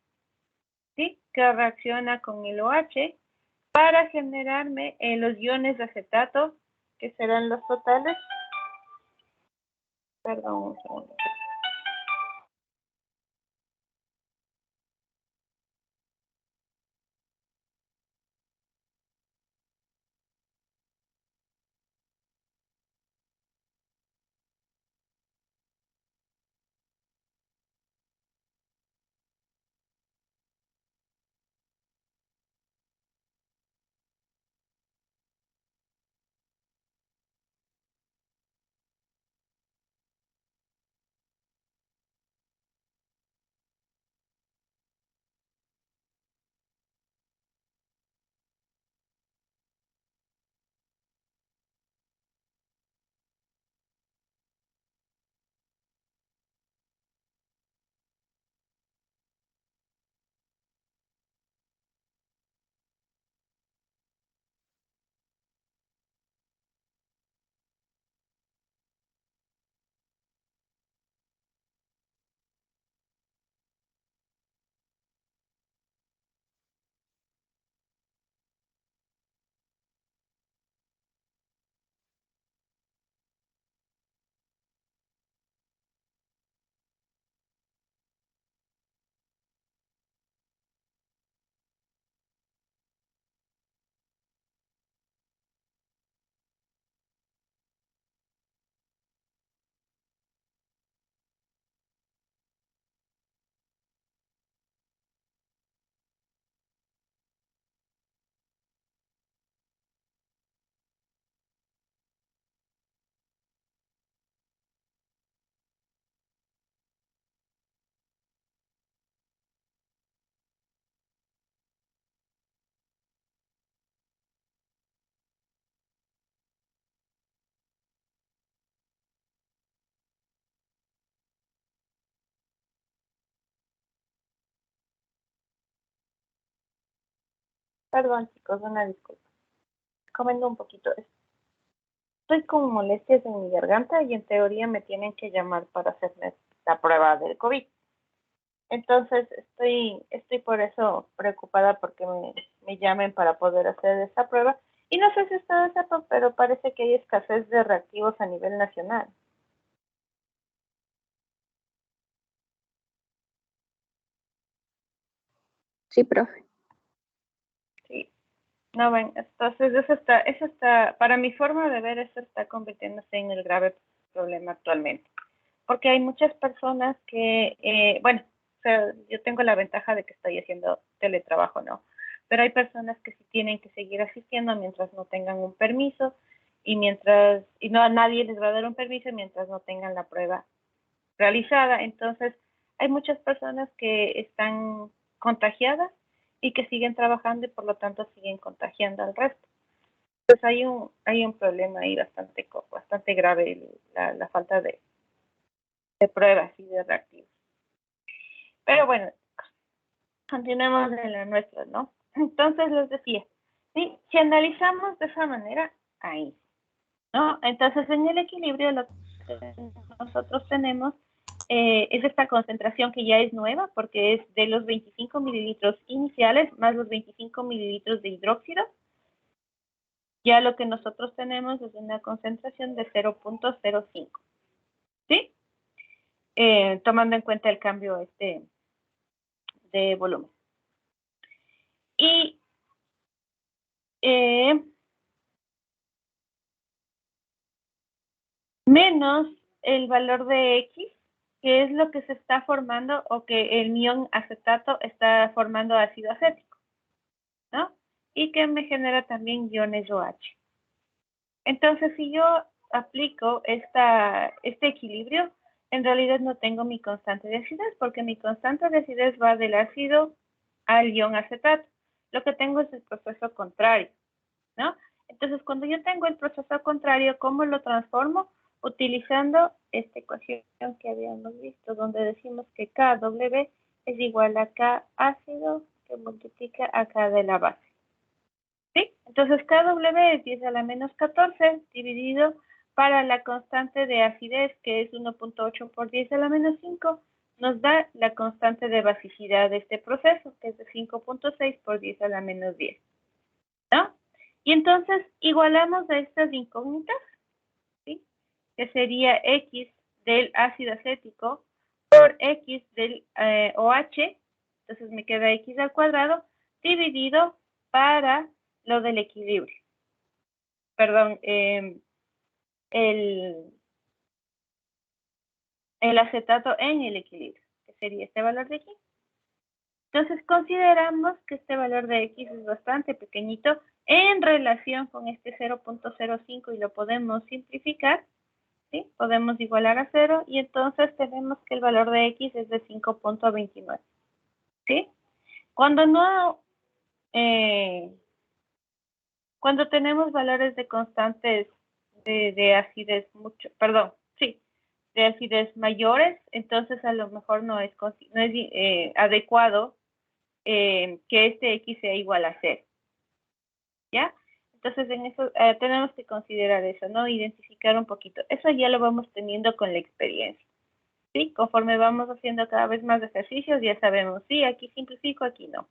¿sí? Que reacciona con el OH para generarme los iones de acetato, que serán los totales. Perdón, un segundo. Perdón, chicos, una disculpa. Comento un poquito esto. Estoy con molestias en mi garganta y en teoría me tienen que llamar para hacerme la prueba del COVID. Entonces estoy por eso preocupada porque me llamen para poder hacer esa prueba. Y no sé si ustedes sepan, pero parece que hay escasez de reactivos a nivel nacional. Sí, profe. Sí. No ven, entonces eso está, para mi forma de ver, eso está convirtiéndose en el grave problema actualmente. Porque hay muchas personas que, bueno, o sea, yo tengo la ventaja de que estoy haciendo teletrabajo, ¿no? Pero hay personas que sí tienen que seguir asistiendo mientras no tengan un permiso y no a nadie les va a dar un permiso mientras no tengan la prueba realizada. Entonces, hay muchas personas que están contagiadas y que siguen trabajando y por lo tanto siguen contagiando al resto. Entonces, hay un problema ahí bastante grave, la falta de pruebas y de reactivos. Pero bueno, continuemos en la nuestra, ¿no? Entonces les decía, ¿sí? Si analizamos de esa manera, ahí, ¿no? Entonces en el equilibrio lo que nosotros tenemos es esta concentración que ya es nueva porque es de los 25 mililitros iniciales más los 25 mililitros de hidróxido. Ya lo que nosotros tenemos es una concentración de 0.05, ¿sí? Tomando en cuenta el cambio de volumen. Y menos el valor de X, que es lo que se está formando o que el ion acetato está formando ácido acético, ¿no? Y que me genera también iones OH. Entonces, si yo aplico este equilibrio, en realidad no tengo mi constante de acidez, porque mi constante de acidez va del ácido al ion acetato. Lo que tengo es el proceso contrario, ¿no? Entonces, cuando yo tengo el proceso contrario, ¿cómo lo transformo? Utilizando esta ecuación que habíamos visto, donde decimos que KW es igual a K ácido que multiplica a K de la base. ¿Sí? Entonces, KW es 10 a la menos 14 dividido para la constante de acidez, que es 1.8 por 10 a la menos 5, nos da la constante de basicidad de este proceso, que es de 5.6 por 10 a la menos 10. ¿No? Y entonces igualamos a estas incógnitas, ¿sí? Que sería X del ácido acético por X del OH, entonces me queda X al cuadrado, dividido para lo del equilibrio. Perdón, el acetato en el equilibrio, que sería este valor de aquí. Entonces consideramos que este valor de X es bastante pequeñito en relación con este 0.05 y lo podemos simplificar, ¿sí? Podemos igualar a 0 y entonces tenemos que el valor de X es de 5.29, ¿sí? Cuando cuando tenemos valores de constantes de acidez de acidez mayores, entonces a lo mejor no es adecuado que este X sea igual a 0. ¿Ya? Entonces, en eso tenemos que considerar eso, ¿no? Identificar un poquito. Eso ya lo vamos teniendo con la experiencia, ¿sí? Conforme vamos haciendo cada vez más ejercicios, ya sabemos, sí, aquí simplifico, aquí no.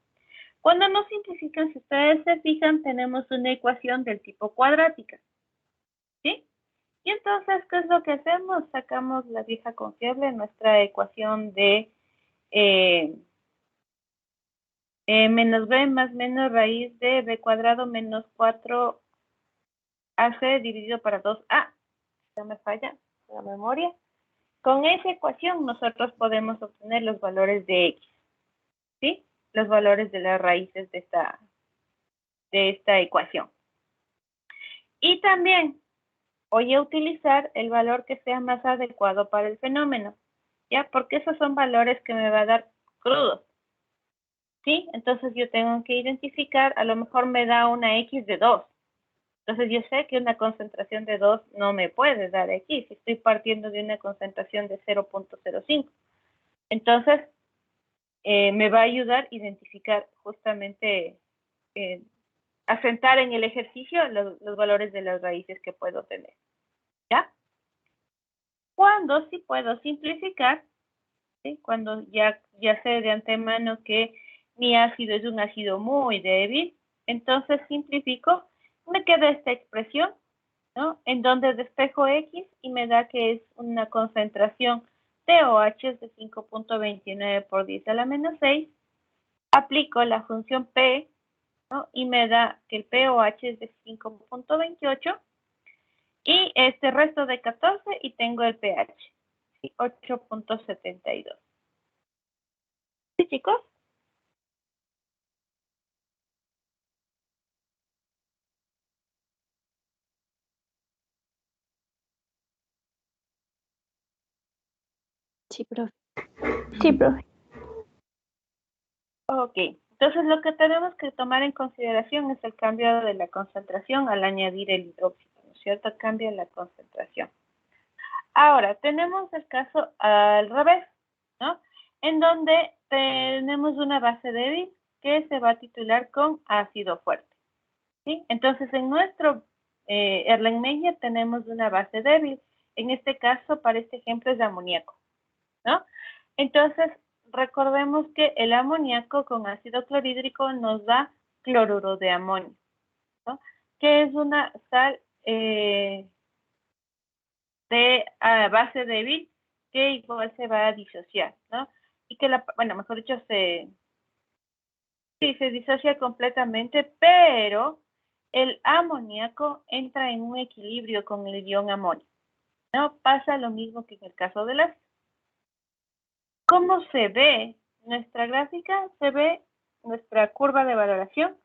Cuando no simplifican, si ustedes se fijan, tenemos una ecuación del tipo cuadrática, ¿sí? Y entonces, ¿qué es lo que hacemos? Sacamos la vieja confiable, nuestra ecuación de menos b más menos raíz de b cuadrado menos 4ac dividido para 2a. Ya me falla la memoria. Con esa ecuación nosotros podemos obtener los valores de x, ¿sí? Los valores de las raíces de esta ecuación. Y también voy a utilizar el valor que sea más adecuado para el fenómeno, ¿ya? Porque esos son valores que me va a dar crudos, ¿sí? Entonces yo tengo que identificar, a lo mejor me da una X de 2. Entonces yo sé que una concentración de 2 no me puede dar X, si estoy partiendo de una concentración de 0.05. Entonces me va a ayudar a identificar justamente asentar en el ejercicio los valores de las raíces que puedo tener. ¿Ya? Cuando sí puedo simplificar, ¿sí? Cuando ya sé de antemano que mi ácido es un ácido muy débil, entonces simplifico, me queda esta expresión, ¿no? En donde despejo X y me da que es una concentración de OH de 5.29 por 10 a la menos 6. Aplico la función P, ¿no? Y me da que el pOH es de 5.28 y este resto de 14 y tengo el pH, 8.72. ¿Sí, chicos? Sí, profe. Sí, profe. Ok, entonces lo que tenemos que tomar en consideración es el cambio de la concentración al añadir el hidróxido, ¿no es cierto? Cambia la concentración. Ahora, tenemos el caso al revés, ¿no? En donde tenemos una base débil que se va a titular con ácido fuerte, ¿sí? Entonces, en nuestro Erlenmeyer tenemos una base débil. En este caso, para este ejemplo, es de amoníaco, ¿no? Entonces, recordemos que el amoníaco con ácido clorhídrico nos da cloruro de amonio, ¿no? Que es una sal de base débil que igual se va a disociar, ¿no? Y que bueno, mejor dicho, sí, se disocia completamente, pero el amoníaco entra en un equilibrio con el ion amonio, ¿no? Pasa lo mismo que en el caso de las. ¿Cómo se ve nuestra gráfica? Se ve nuestra curva de valoración.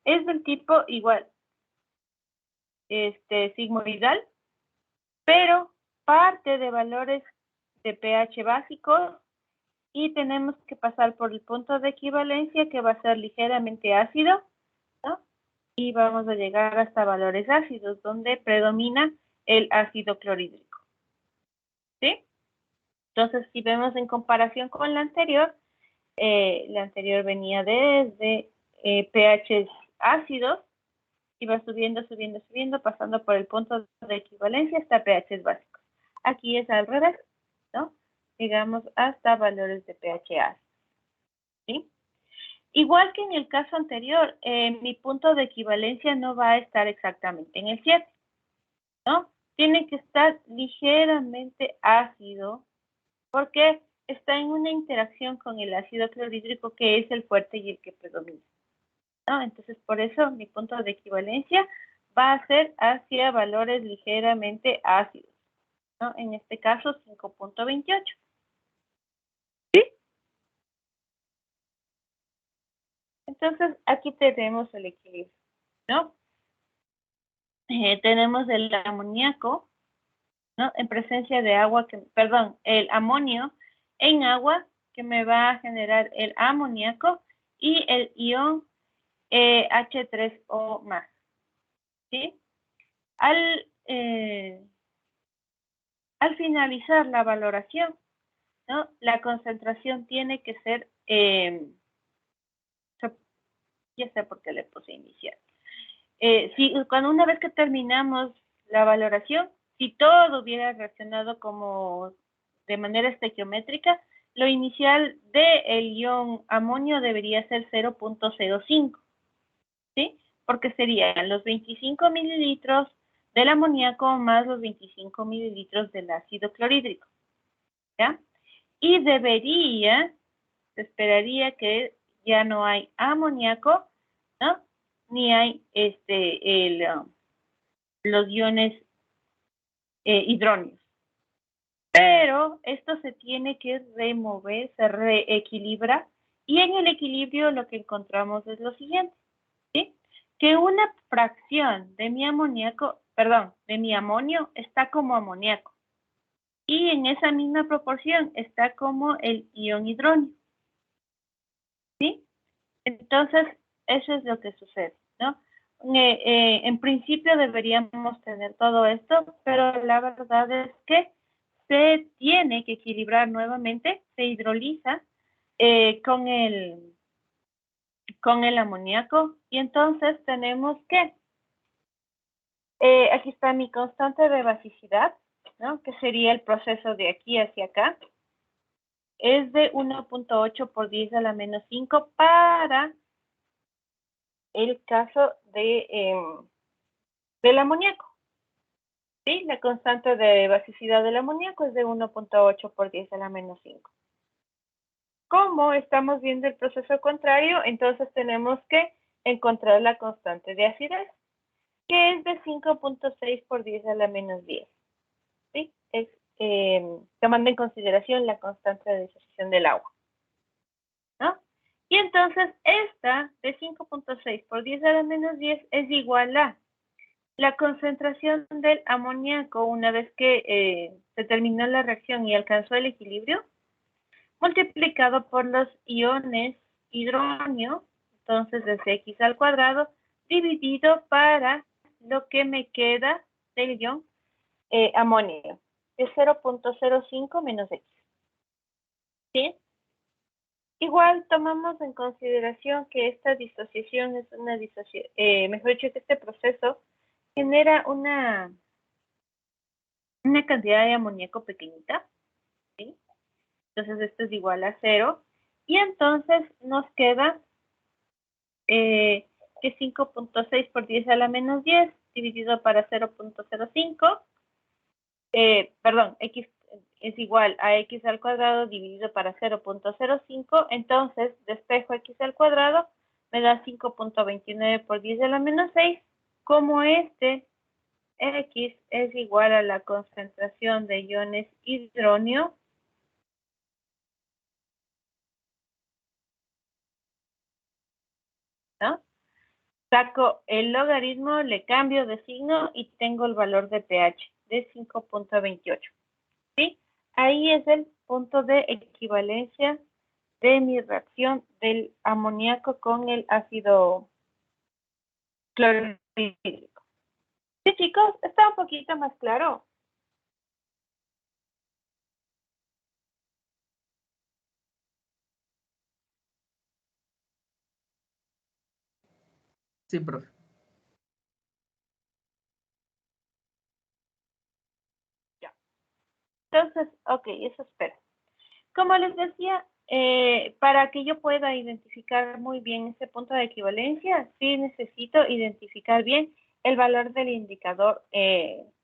Es del tipo igual, sigmoidal, pero parte de valores de pH básicos y tenemos que pasar por el punto de equivalencia que va a ser ligeramente ácido, ¿no? Y vamos a llegar hasta valores ácidos donde predomina el ácido clorhídrico, ¿sí? Entonces, si vemos en comparación con la anterior venía desde pH ácidos y va subiendo, subiendo, subiendo, pasando por el punto de equivalencia hasta pH básicos. Aquí es al revés, ¿no? Llegamos hasta valores de pH ácidos, ¿sí? Igual que en el caso anterior, mi punto de equivalencia no va a estar exactamente en el 7, ¿no? Tiene que estar ligeramente ácido porque está en una interacción con el ácido clorhídrico que es el fuerte y el que predomina, ¿no? Entonces, por eso mi punto de equivalencia va a ser hacia valores ligeramente ácidos, ¿no? En este caso, 5.28. ¿Sí? Entonces, aquí tenemos el equilibrio, ¿no? Tenemos el amoníaco, ¿no? En presencia de agua, el amonio en agua, que me va a generar el amoníaco y el ion H3O más, ¿sí? Al finalizar la valoración, ¿no? La concentración tiene que ser, ya sé por qué le puse inicial. Cuando una vez que terminamos la valoración, si todo hubiera reaccionado como de manera estequiométrica, lo inicial del ion amonio debería ser 0.05, ¿sí? Porque serían los 25 mililitros del amoníaco más los 25 mililitros del ácido clorhídrico, ¿ya? Y se esperaría que ya no hay amoníaco, ¿no? Ni hay los iones hidróneos. Pero esto se tiene que remover, se reequilibra, y en el equilibrio lo que encontramos es lo siguiente, ¿sí? Que una fracción de mi de mi amonio está como amoníaco. Y en esa misma proporción está como el ion hidróneo, ¿sí? Entonces, eso es lo que sucede, ¿no? En principio deberíamos tener todo esto, pero la verdad es que se tiene que equilibrar nuevamente, se hidroliza con con el amoníaco. Y entonces tenemos que, aquí está mi constante de basicidad, ¿no? Que sería el proceso de aquí hacia acá. Es de 1.8 por 10 a la menos 5 para el caso del amoníaco. ¿Sí? La constante de basicidad del amoníaco es de 1.8 por 10 a la menos 5. Como estamos viendo el proceso contrario, entonces tenemos que encontrar la constante de acidez, que es de 5.6 por 10 a la menos 10. ¿Sí? Es tomando en consideración la constante de disociación del agua, ¿no? Y entonces esta de 5.6 por 10 a la menos 10 es igual a la concentración del amoníaco una vez que se terminó la reacción y alcanzó el equilibrio, multiplicado por los iones hidronio, entonces desde x al cuadrado, dividido para lo que me queda del ion amonio, es 0.05 menos x. ¿Sí? Igual tomamos en consideración que esta disociación es una disociación, mejor dicho, que este proceso genera una cantidad de amoníaco pequeñita, ¿sí? Entonces esto es igual a 0. Y entonces nos queda que 5.6 por 10 a la menos 10 dividido para 0.05, perdón, x es igual a x al cuadrado dividido para 0.05, entonces despejo x al cuadrado, me da 5.29 por 10 a la menos 6, como este x es igual a la concentración de iones hidronio, ¿no? Saco el logaritmo, le cambio de signo y tengo el valor de pH de 5.28. ¿Sí? Ahí es el punto de equivalencia de mi reacción del amoníaco con el ácido clorhídrico. Sí, chicos, está un poquito más claro. Sí, profe. Ya. Entonces, ok, eso espero. Como les decía, para que yo pueda identificar muy bien ese punto de equivalencia, sí necesito identificar bien el valor del indicador,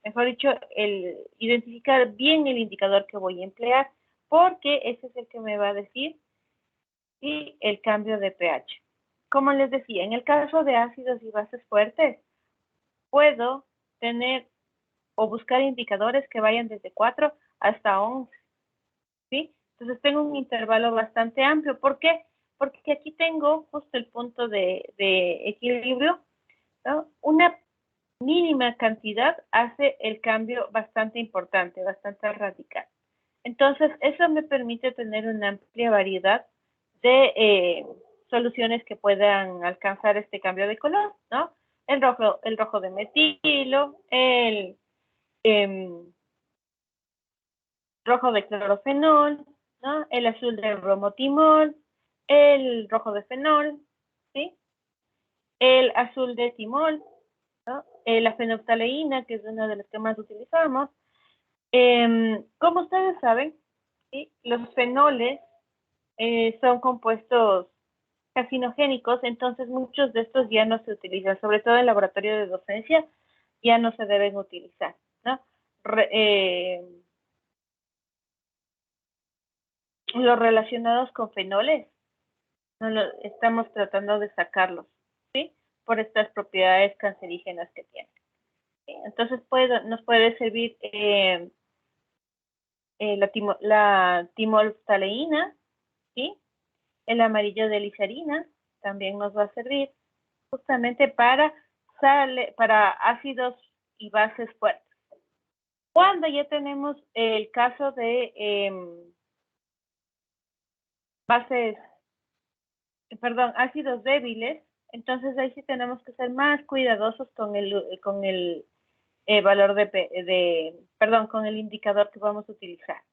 mejor dicho, identificar bien el indicador que voy a emplear, porque ese es el que me va a decir si el cambio de pH. Como les decía, en el caso de ácidos y bases fuertes, puedo tener o buscar indicadores que vayan desde 4 hasta 11. ¿Sí? Entonces tengo un intervalo bastante amplio. ¿Por qué? Porque aquí tengo justo el punto de equilibrio, ¿no? Una mínima cantidad hace el cambio bastante importante, bastante radical. Entonces, eso me permite tener una amplia variedad de soluciones que puedan alcanzar este cambio de color, ¿no? El rojo de metilo, el rojo de clorofenol, ¿no? El azul de bromotimol, el rojo de fenol, ¿sí? El azul de timol, ¿no? La fenolftaleína, que es una de las que más utilizamos. Como ustedes saben, ¿sí? Los fenoles son compuestos carcinogénicos, entonces muchos de estos ya no se utilizan, sobre todo en laboratorio de docencia, ya no se deben utilizar, ¿no? Los relacionados con fenoles, no estamos tratando de sacarlos, ¿sí? Por estas propiedades cancerígenas que tienen. ¿Sí? Entonces nos puede servir la timolftaleína, ¿sí? El amarillo de lisarina también nos va a servir justamente para ácidos y bases fuertes. Cuando ya tenemos el caso de ácidos débiles, entonces ahí sí tenemos que ser más cuidadosos con el valor con el indicador que vamos a utilizar,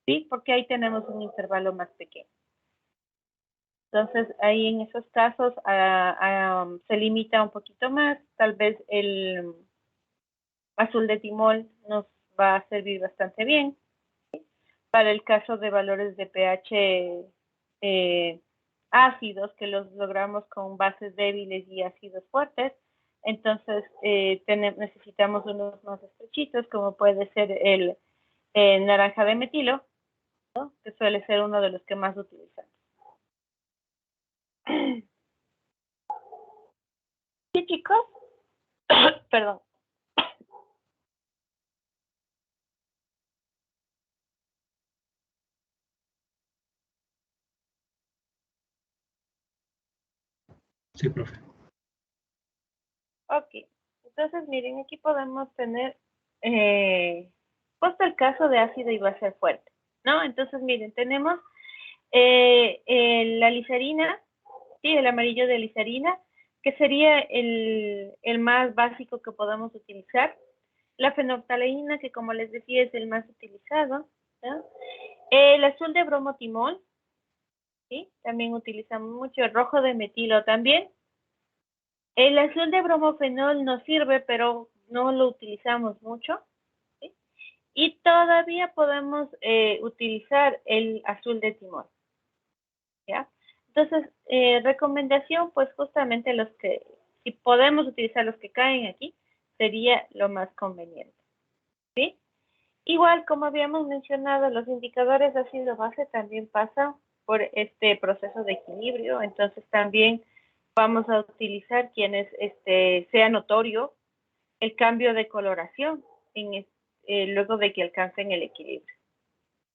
¿sí? Porque ahí tenemos un intervalo más pequeño. Entonces, ahí en esos casos se limita un poquito más. Tal vez el azul de timol nos va a servir bastante bien. Para el caso de valores de pH ácidos, que los logramos con bases débiles y ácidos fuertes, entonces necesitamos unos más estrechitos, como puede ser el naranja de metilo, ¿no? Que suele ser uno de los que más utilizamos. Sí, chicos. Perdón. Sí, profe. Ok. Entonces, miren, aquí podemos tener puesto el caso de ácido y base fuerte, ¿no? Entonces, miren, tenemos la glicerina, sí, el amarillo de glicerina, que sería el más básico que podemos utilizar. La fenolftaleína, que como les decía es el más utilizado, ¿no? El azul de bromotimol, ¿sí? También utilizamos mucho. El rojo de metilo también. El azul de bromofenol nos sirve, pero no lo utilizamos mucho, ¿sí? Y todavía podemos utilizar el azul de timol, ¿ya? Entonces, recomendación, pues justamente si podemos utilizar los que caen aquí, sería lo más conveniente, ¿sí? Igual, como habíamos mencionado, los indicadores de ácido base también pasan por este proceso de equilibrio, entonces también vamos a utilizar quienes sea notorio el cambio de coloración luego de que alcancen el equilibrio,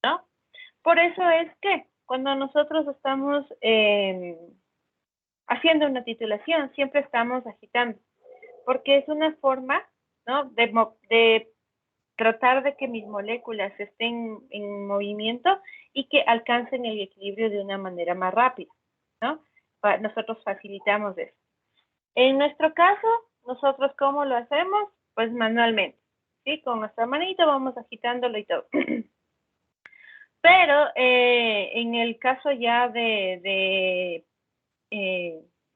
¿no? Por eso es que cuando nosotros estamos haciendo una titulación, siempre estamos agitando, porque es una forma, ¿no? de tratar de que mis moléculas estén en movimiento y que alcancen el equilibrio de una manera más rápida, ¿no? Nosotros facilitamos eso. En nuestro caso, nosotros ¿cómo lo hacemos? Pues manualmente, ¿sí? Con nuestra manita vamos agitándolo y todo. Pero en el caso ya de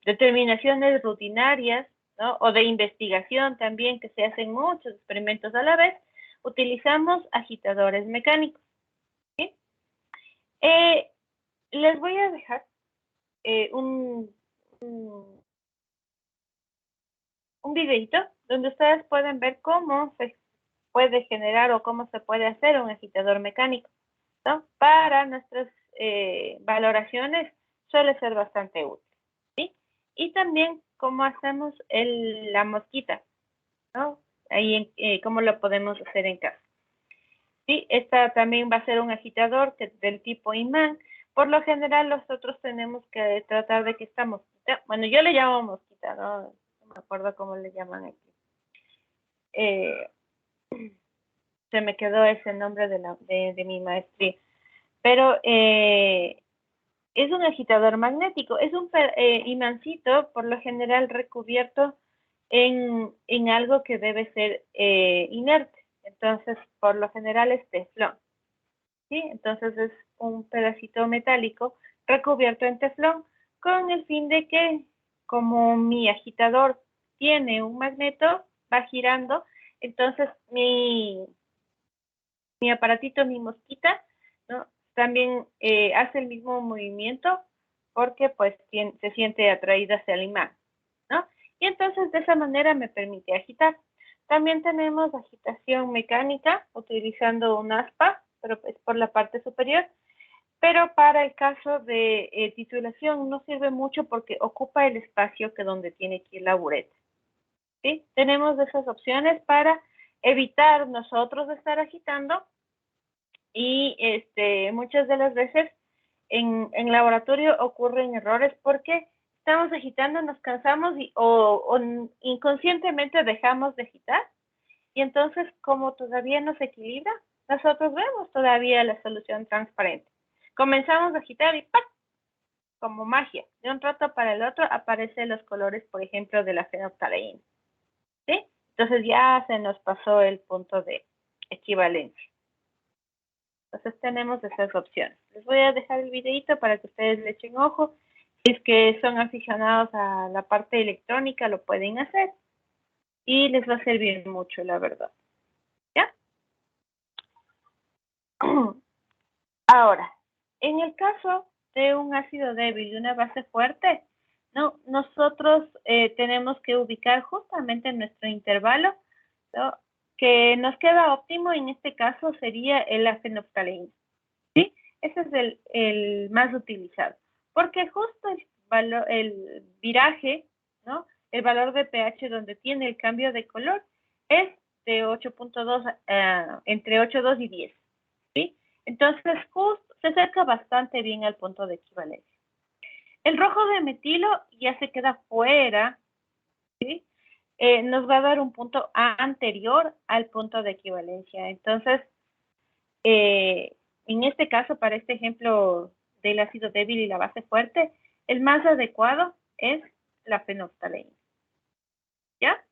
determinaciones rutinarias, ¿no? O de investigación también, que se hacen muchos experimentos a la vez, utilizamos agitadores mecánicos, ¿sí? Les voy a dejar un videito donde ustedes pueden ver cómo se puede generar o cómo se puede hacer un agitador mecánico, ¿no? Para nuestras valoraciones suele ser bastante útil, ¿sí? Y también cómo hacemos la mosquita, ¿no? Ahí cómo lo podemos hacer en casa. Sí, esta también va a ser un agitador del tipo imán. Por lo general nosotros tenemos que tratar de que esta mosquita, bueno, yo le llamo mosquita, ¿no? No me acuerdo cómo le llaman aquí. Se me quedó ese nombre de mi maestría. Pero es un agitador magnético, es un imancito por lo general recubierto en algo que debe ser inerte. Entonces, por lo general es teflón, ¿sí? Entonces es un pedacito metálico recubierto en teflón con el fin de que, como mi agitador tiene un magneto, va girando, entonces mi aparatito, mi mosquita, ¿no? También hace el mismo movimiento porque pues se siente atraída hacia el imán, ¿no? Y entonces de esa manera me permite agitar. También tenemos agitación mecánica utilizando un aspa, pero es por la parte superior. Pero para el caso de titulación no sirve mucho porque ocupa el espacio que donde tiene que ir la bureta, ¿sí? Tenemos esas opciones para evitar nosotros estar agitando y muchas de las veces en laboratorio ocurren errores porque estamos agitando, nos cansamos o inconscientemente dejamos de agitar y entonces como todavía no se equilibra, nosotros vemos todavía la solución transparente. Comenzamos a agitar y ¡pac! Como magia, de un rato para el otro aparecen los colores, por ejemplo, de la fenolftaleína, ¿sí? Entonces ya se nos pasó el punto de equivalencia. Entonces tenemos esas opciones. Les voy a dejar el videito para que ustedes le echen ojo es que son aficionados a la parte electrónica, lo pueden hacer y les va a servir mucho, la verdad. ¿Ya? Ahora, en el caso de un ácido débil y una base fuerte, ¿no? Nosotros tenemos que ubicar justamente nuestro intervalo, ¿no? Que nos queda óptimo, en este caso sería la fenolftaleína, ¿sí? Ese es el más utilizado, porque justo el viraje, ¿no? El valor de pH donde tiene el cambio de color es de 8.2, entre 8.2 y 10, ¿sí? Entonces, justo se acerca bastante bien al punto de equivalencia. El rojo de metilo ya se queda fuera, ¿sí? Nos va a dar un punto anterior al punto de equivalencia. Entonces, en este caso, para este ejemplo del ácido débil y la base fuerte, el más adecuado es la fenolftaleína. ¿Ya?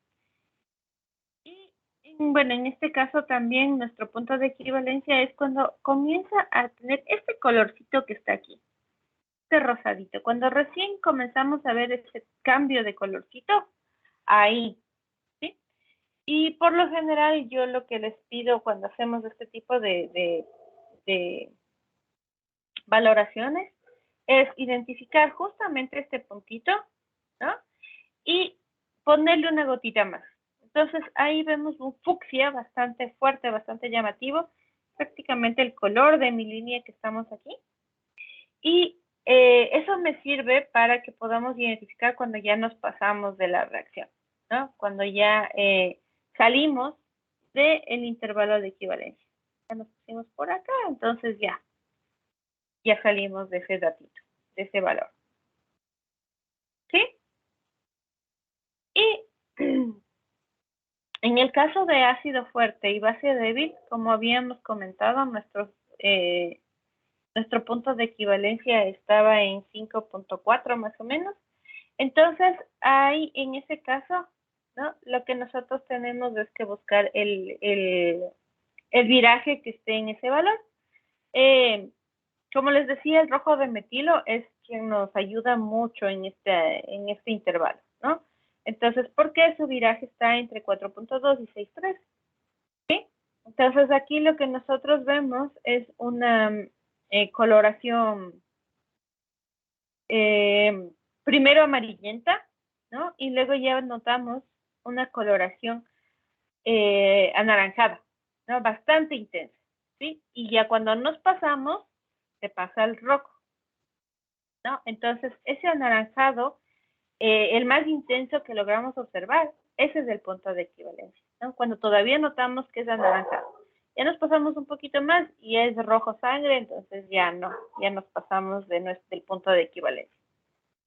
Y bueno, en este caso también nuestro punto de equivalencia es cuando comienza a tener este colorcito que está aquí, este rosadito. Cuando recién comenzamos a ver ese cambio de colorcito, ahí, ¿sí? Y por lo general yo lo que les pido cuando hacemos este tipo de valoraciones es identificar justamente este puntito, ¿no? Y ponerle una gotita más. Entonces ahí vemos un fucsia bastante fuerte, bastante llamativo, prácticamente el color de mi línea que estamos aquí. Y eso me sirve para que podamos identificar cuando ya nos pasamos de la reacción, ¿no? Cuando ya salimos del intervalo de equivalencia. Ya nos pusimos por acá, entonces ya salimos de ese datito, de ese valor. ¿Sí? Y en el caso de ácido fuerte y base débil, como habíamos comentado, nuestro punto de equivalencia estaba en 5.4 más o menos. Entonces, ahí en ese caso, ¿no? Lo que nosotros tenemos es que buscar el viraje que esté en ese valor. Como les decía, el rojo de metilo es quien nos ayuda mucho en este intervalo, ¿no? Entonces, ¿por qué su viraje está entre 4.2 y 6.3? ¿Sí? Entonces, aquí lo que nosotros vemos es una coloración primero amarillenta, ¿no? Y luego ya notamos una coloración anaranjada, ¿no? Bastante intensa, ¿sí? Y ya cuando nos pasamos, se pasa al rojo, ¿no? Entonces, ese anaranjado, el más intenso que logramos observar, ese es el punto de equivalencia, ¿no? Cuando todavía notamos que es anaranjado. Ya nos pasamos un poquito más y es rojo sangre, entonces ya no, ya nos pasamos del punto de equivalencia,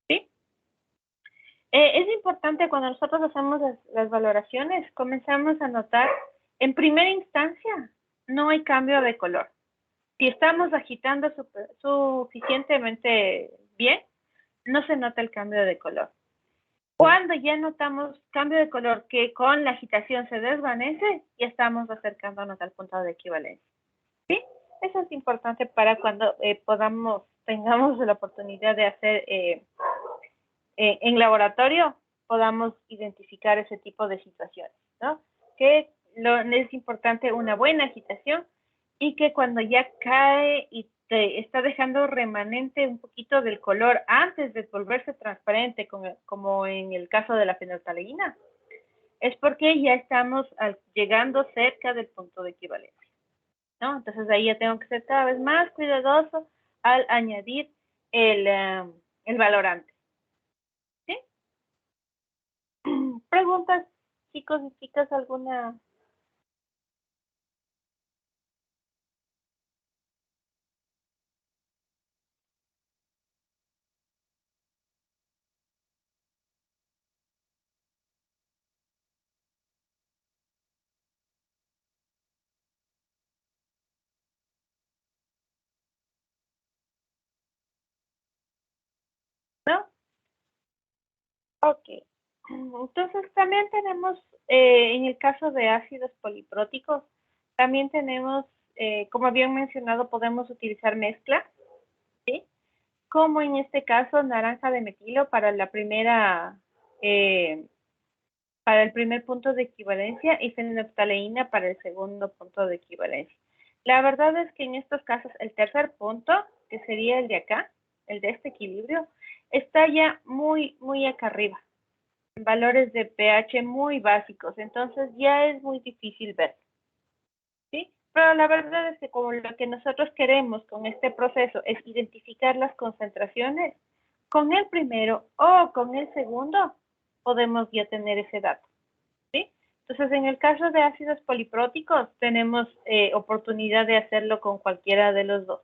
¿sí? Es importante cuando nosotros hacemos las valoraciones, comenzamos a notar, en primera instancia, no hay cambio de color. Si estamos agitando suficientemente bien, no se nota el cambio de color. Cuando ya notamos cambio de color que con la agitación se desvanece, ya estamos acercándonos al punto de equivalencia. ¿Sí? Eso es importante para cuando tengamos la oportunidad de hacer en laboratorio, podamos identificar ese tipo de situaciones, ¿no? Que es importante una buena agitación y que cuando ya cae y te está dejando remanente un poquito del color antes de volverse transparente, como en el caso de la fenolftaleína, es porque ya estamos llegando cerca del punto de equivalencia, ¿no? Entonces ahí ya tengo que ser cada vez más cuidadoso al añadir el valorante. ¿Sí? ¿Preguntas, chicos y chicas, alguna? ¿No? Ok. Entonces también tenemos, en el caso de ácidos polipróticos, también tenemos, como habían mencionado, podemos utilizar mezcla, ¿sí? como en este caso naranja de metilo para la primera, para el primer punto de equivalencia y fenolftaleína para el segundo punto de equivalencia. La verdad es que en estos casos el tercer punto, que sería el de acá, el de este equilibrio, está ya muy acá arriba, en valores de pH muy básicos, entonces ya es muy difícil ver, ¿sí? Pero la verdad es que como lo que nosotros queremos con este proceso es identificar las concentraciones, con el primero o con el segundo podemos ya tener ese dato, ¿sí? Entonces, en el caso de ácidos polipróticos, tenemos oportunidad de hacerlo con cualquiera de los dos.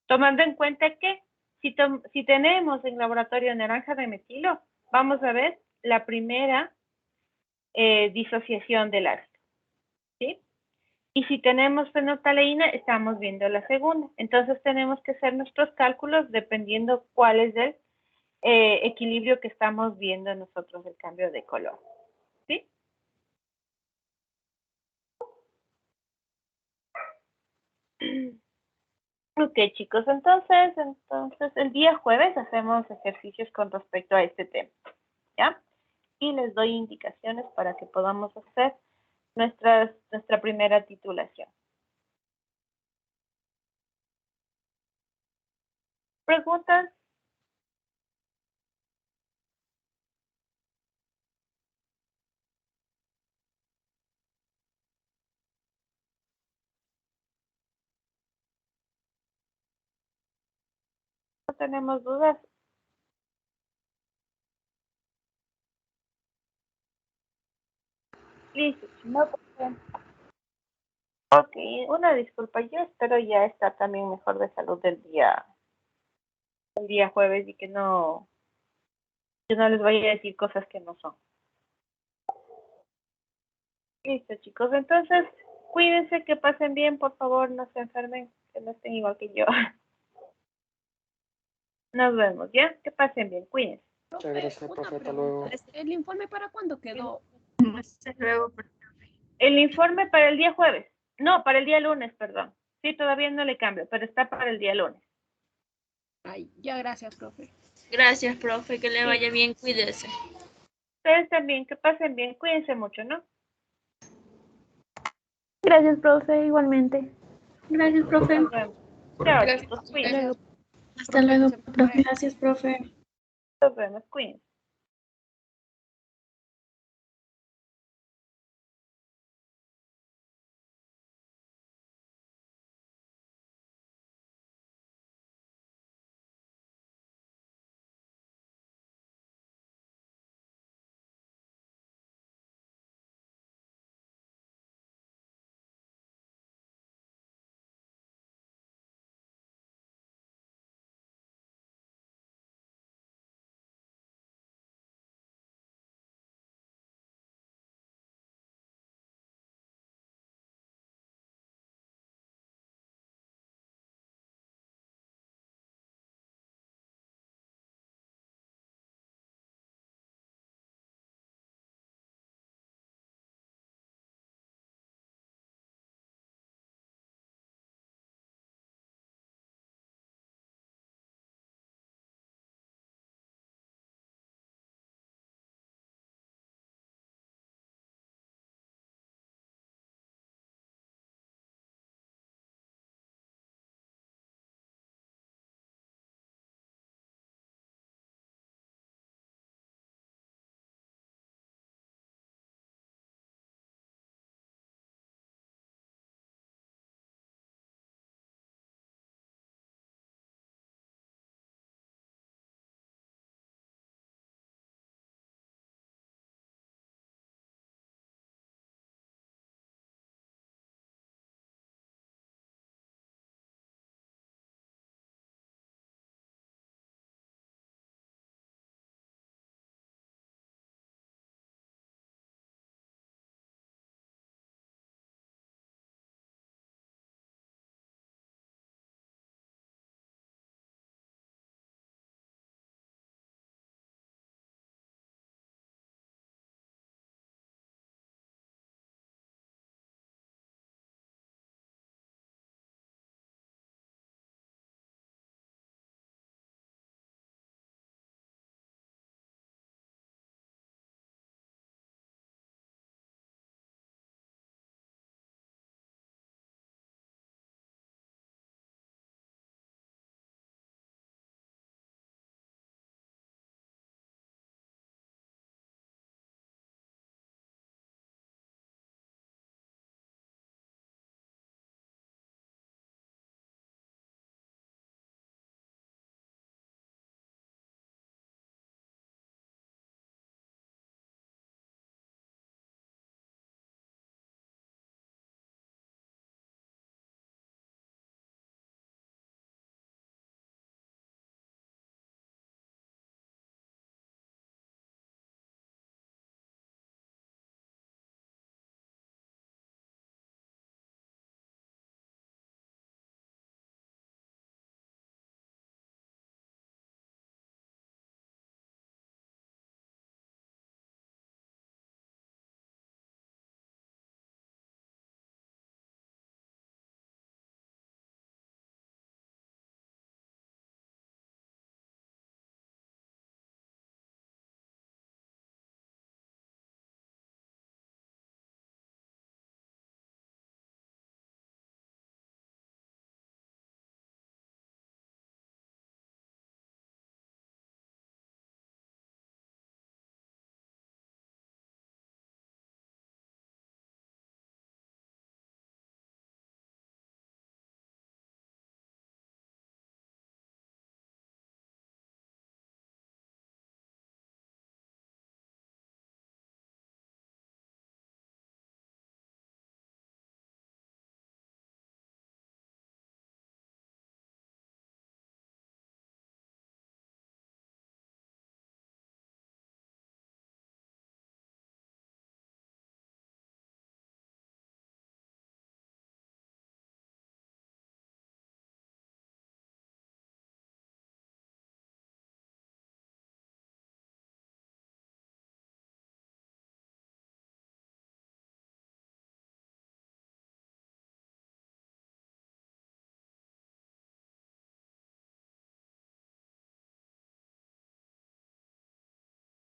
Tomando en cuenta que si tenemos en laboratorio naranja de metilo, vamos a ver la primera disociación del ácido, ¿sí? Y si tenemos fenolftaleína, estamos viendo la segunda. Entonces, tenemos que hacer nuestros cálculos dependiendo cuál es el equilibrio que estamos viendo nosotros, el cambio de color, ¿sí? Ok, chicos, entonces el día jueves hacemos ejercicios con respecto a este tema, ¿ya? Y les doy indicaciones para que podamos hacer nuestra primera titulación. ¿Preguntas? ¿No tenemos dudas? Listo. No, ok, una disculpa, yo espero ya estar también mejor de salud el día jueves y que no les vaya a decir cosas que no son. Listo, chicos, entonces cuídense, que pasen bien, por favor, no se enfermen, que no estén igual que yo. Nos vemos, ¿ya? Que pasen bien, cuídense. Muchas gracias, profe. Hasta luego. ¿El informe para cuándo quedó? Hasta luego. El informe para el día jueves. No, para el día lunes, perdón. Sí, todavía no le cambio, pero está para el día lunes. Ay, ya, gracias, profe. Gracias, profe. Que le vaya bien. Cuídese. Ustedes también, que pasen bien, cuídense mucho, ¿no? Gracias, profe, igualmente. Gracias, profe. Nos vemos. Chao, Gracias. chicos, cuídense. Hasta luego, profe. Gracias, profe. Nos vemos, cuídense.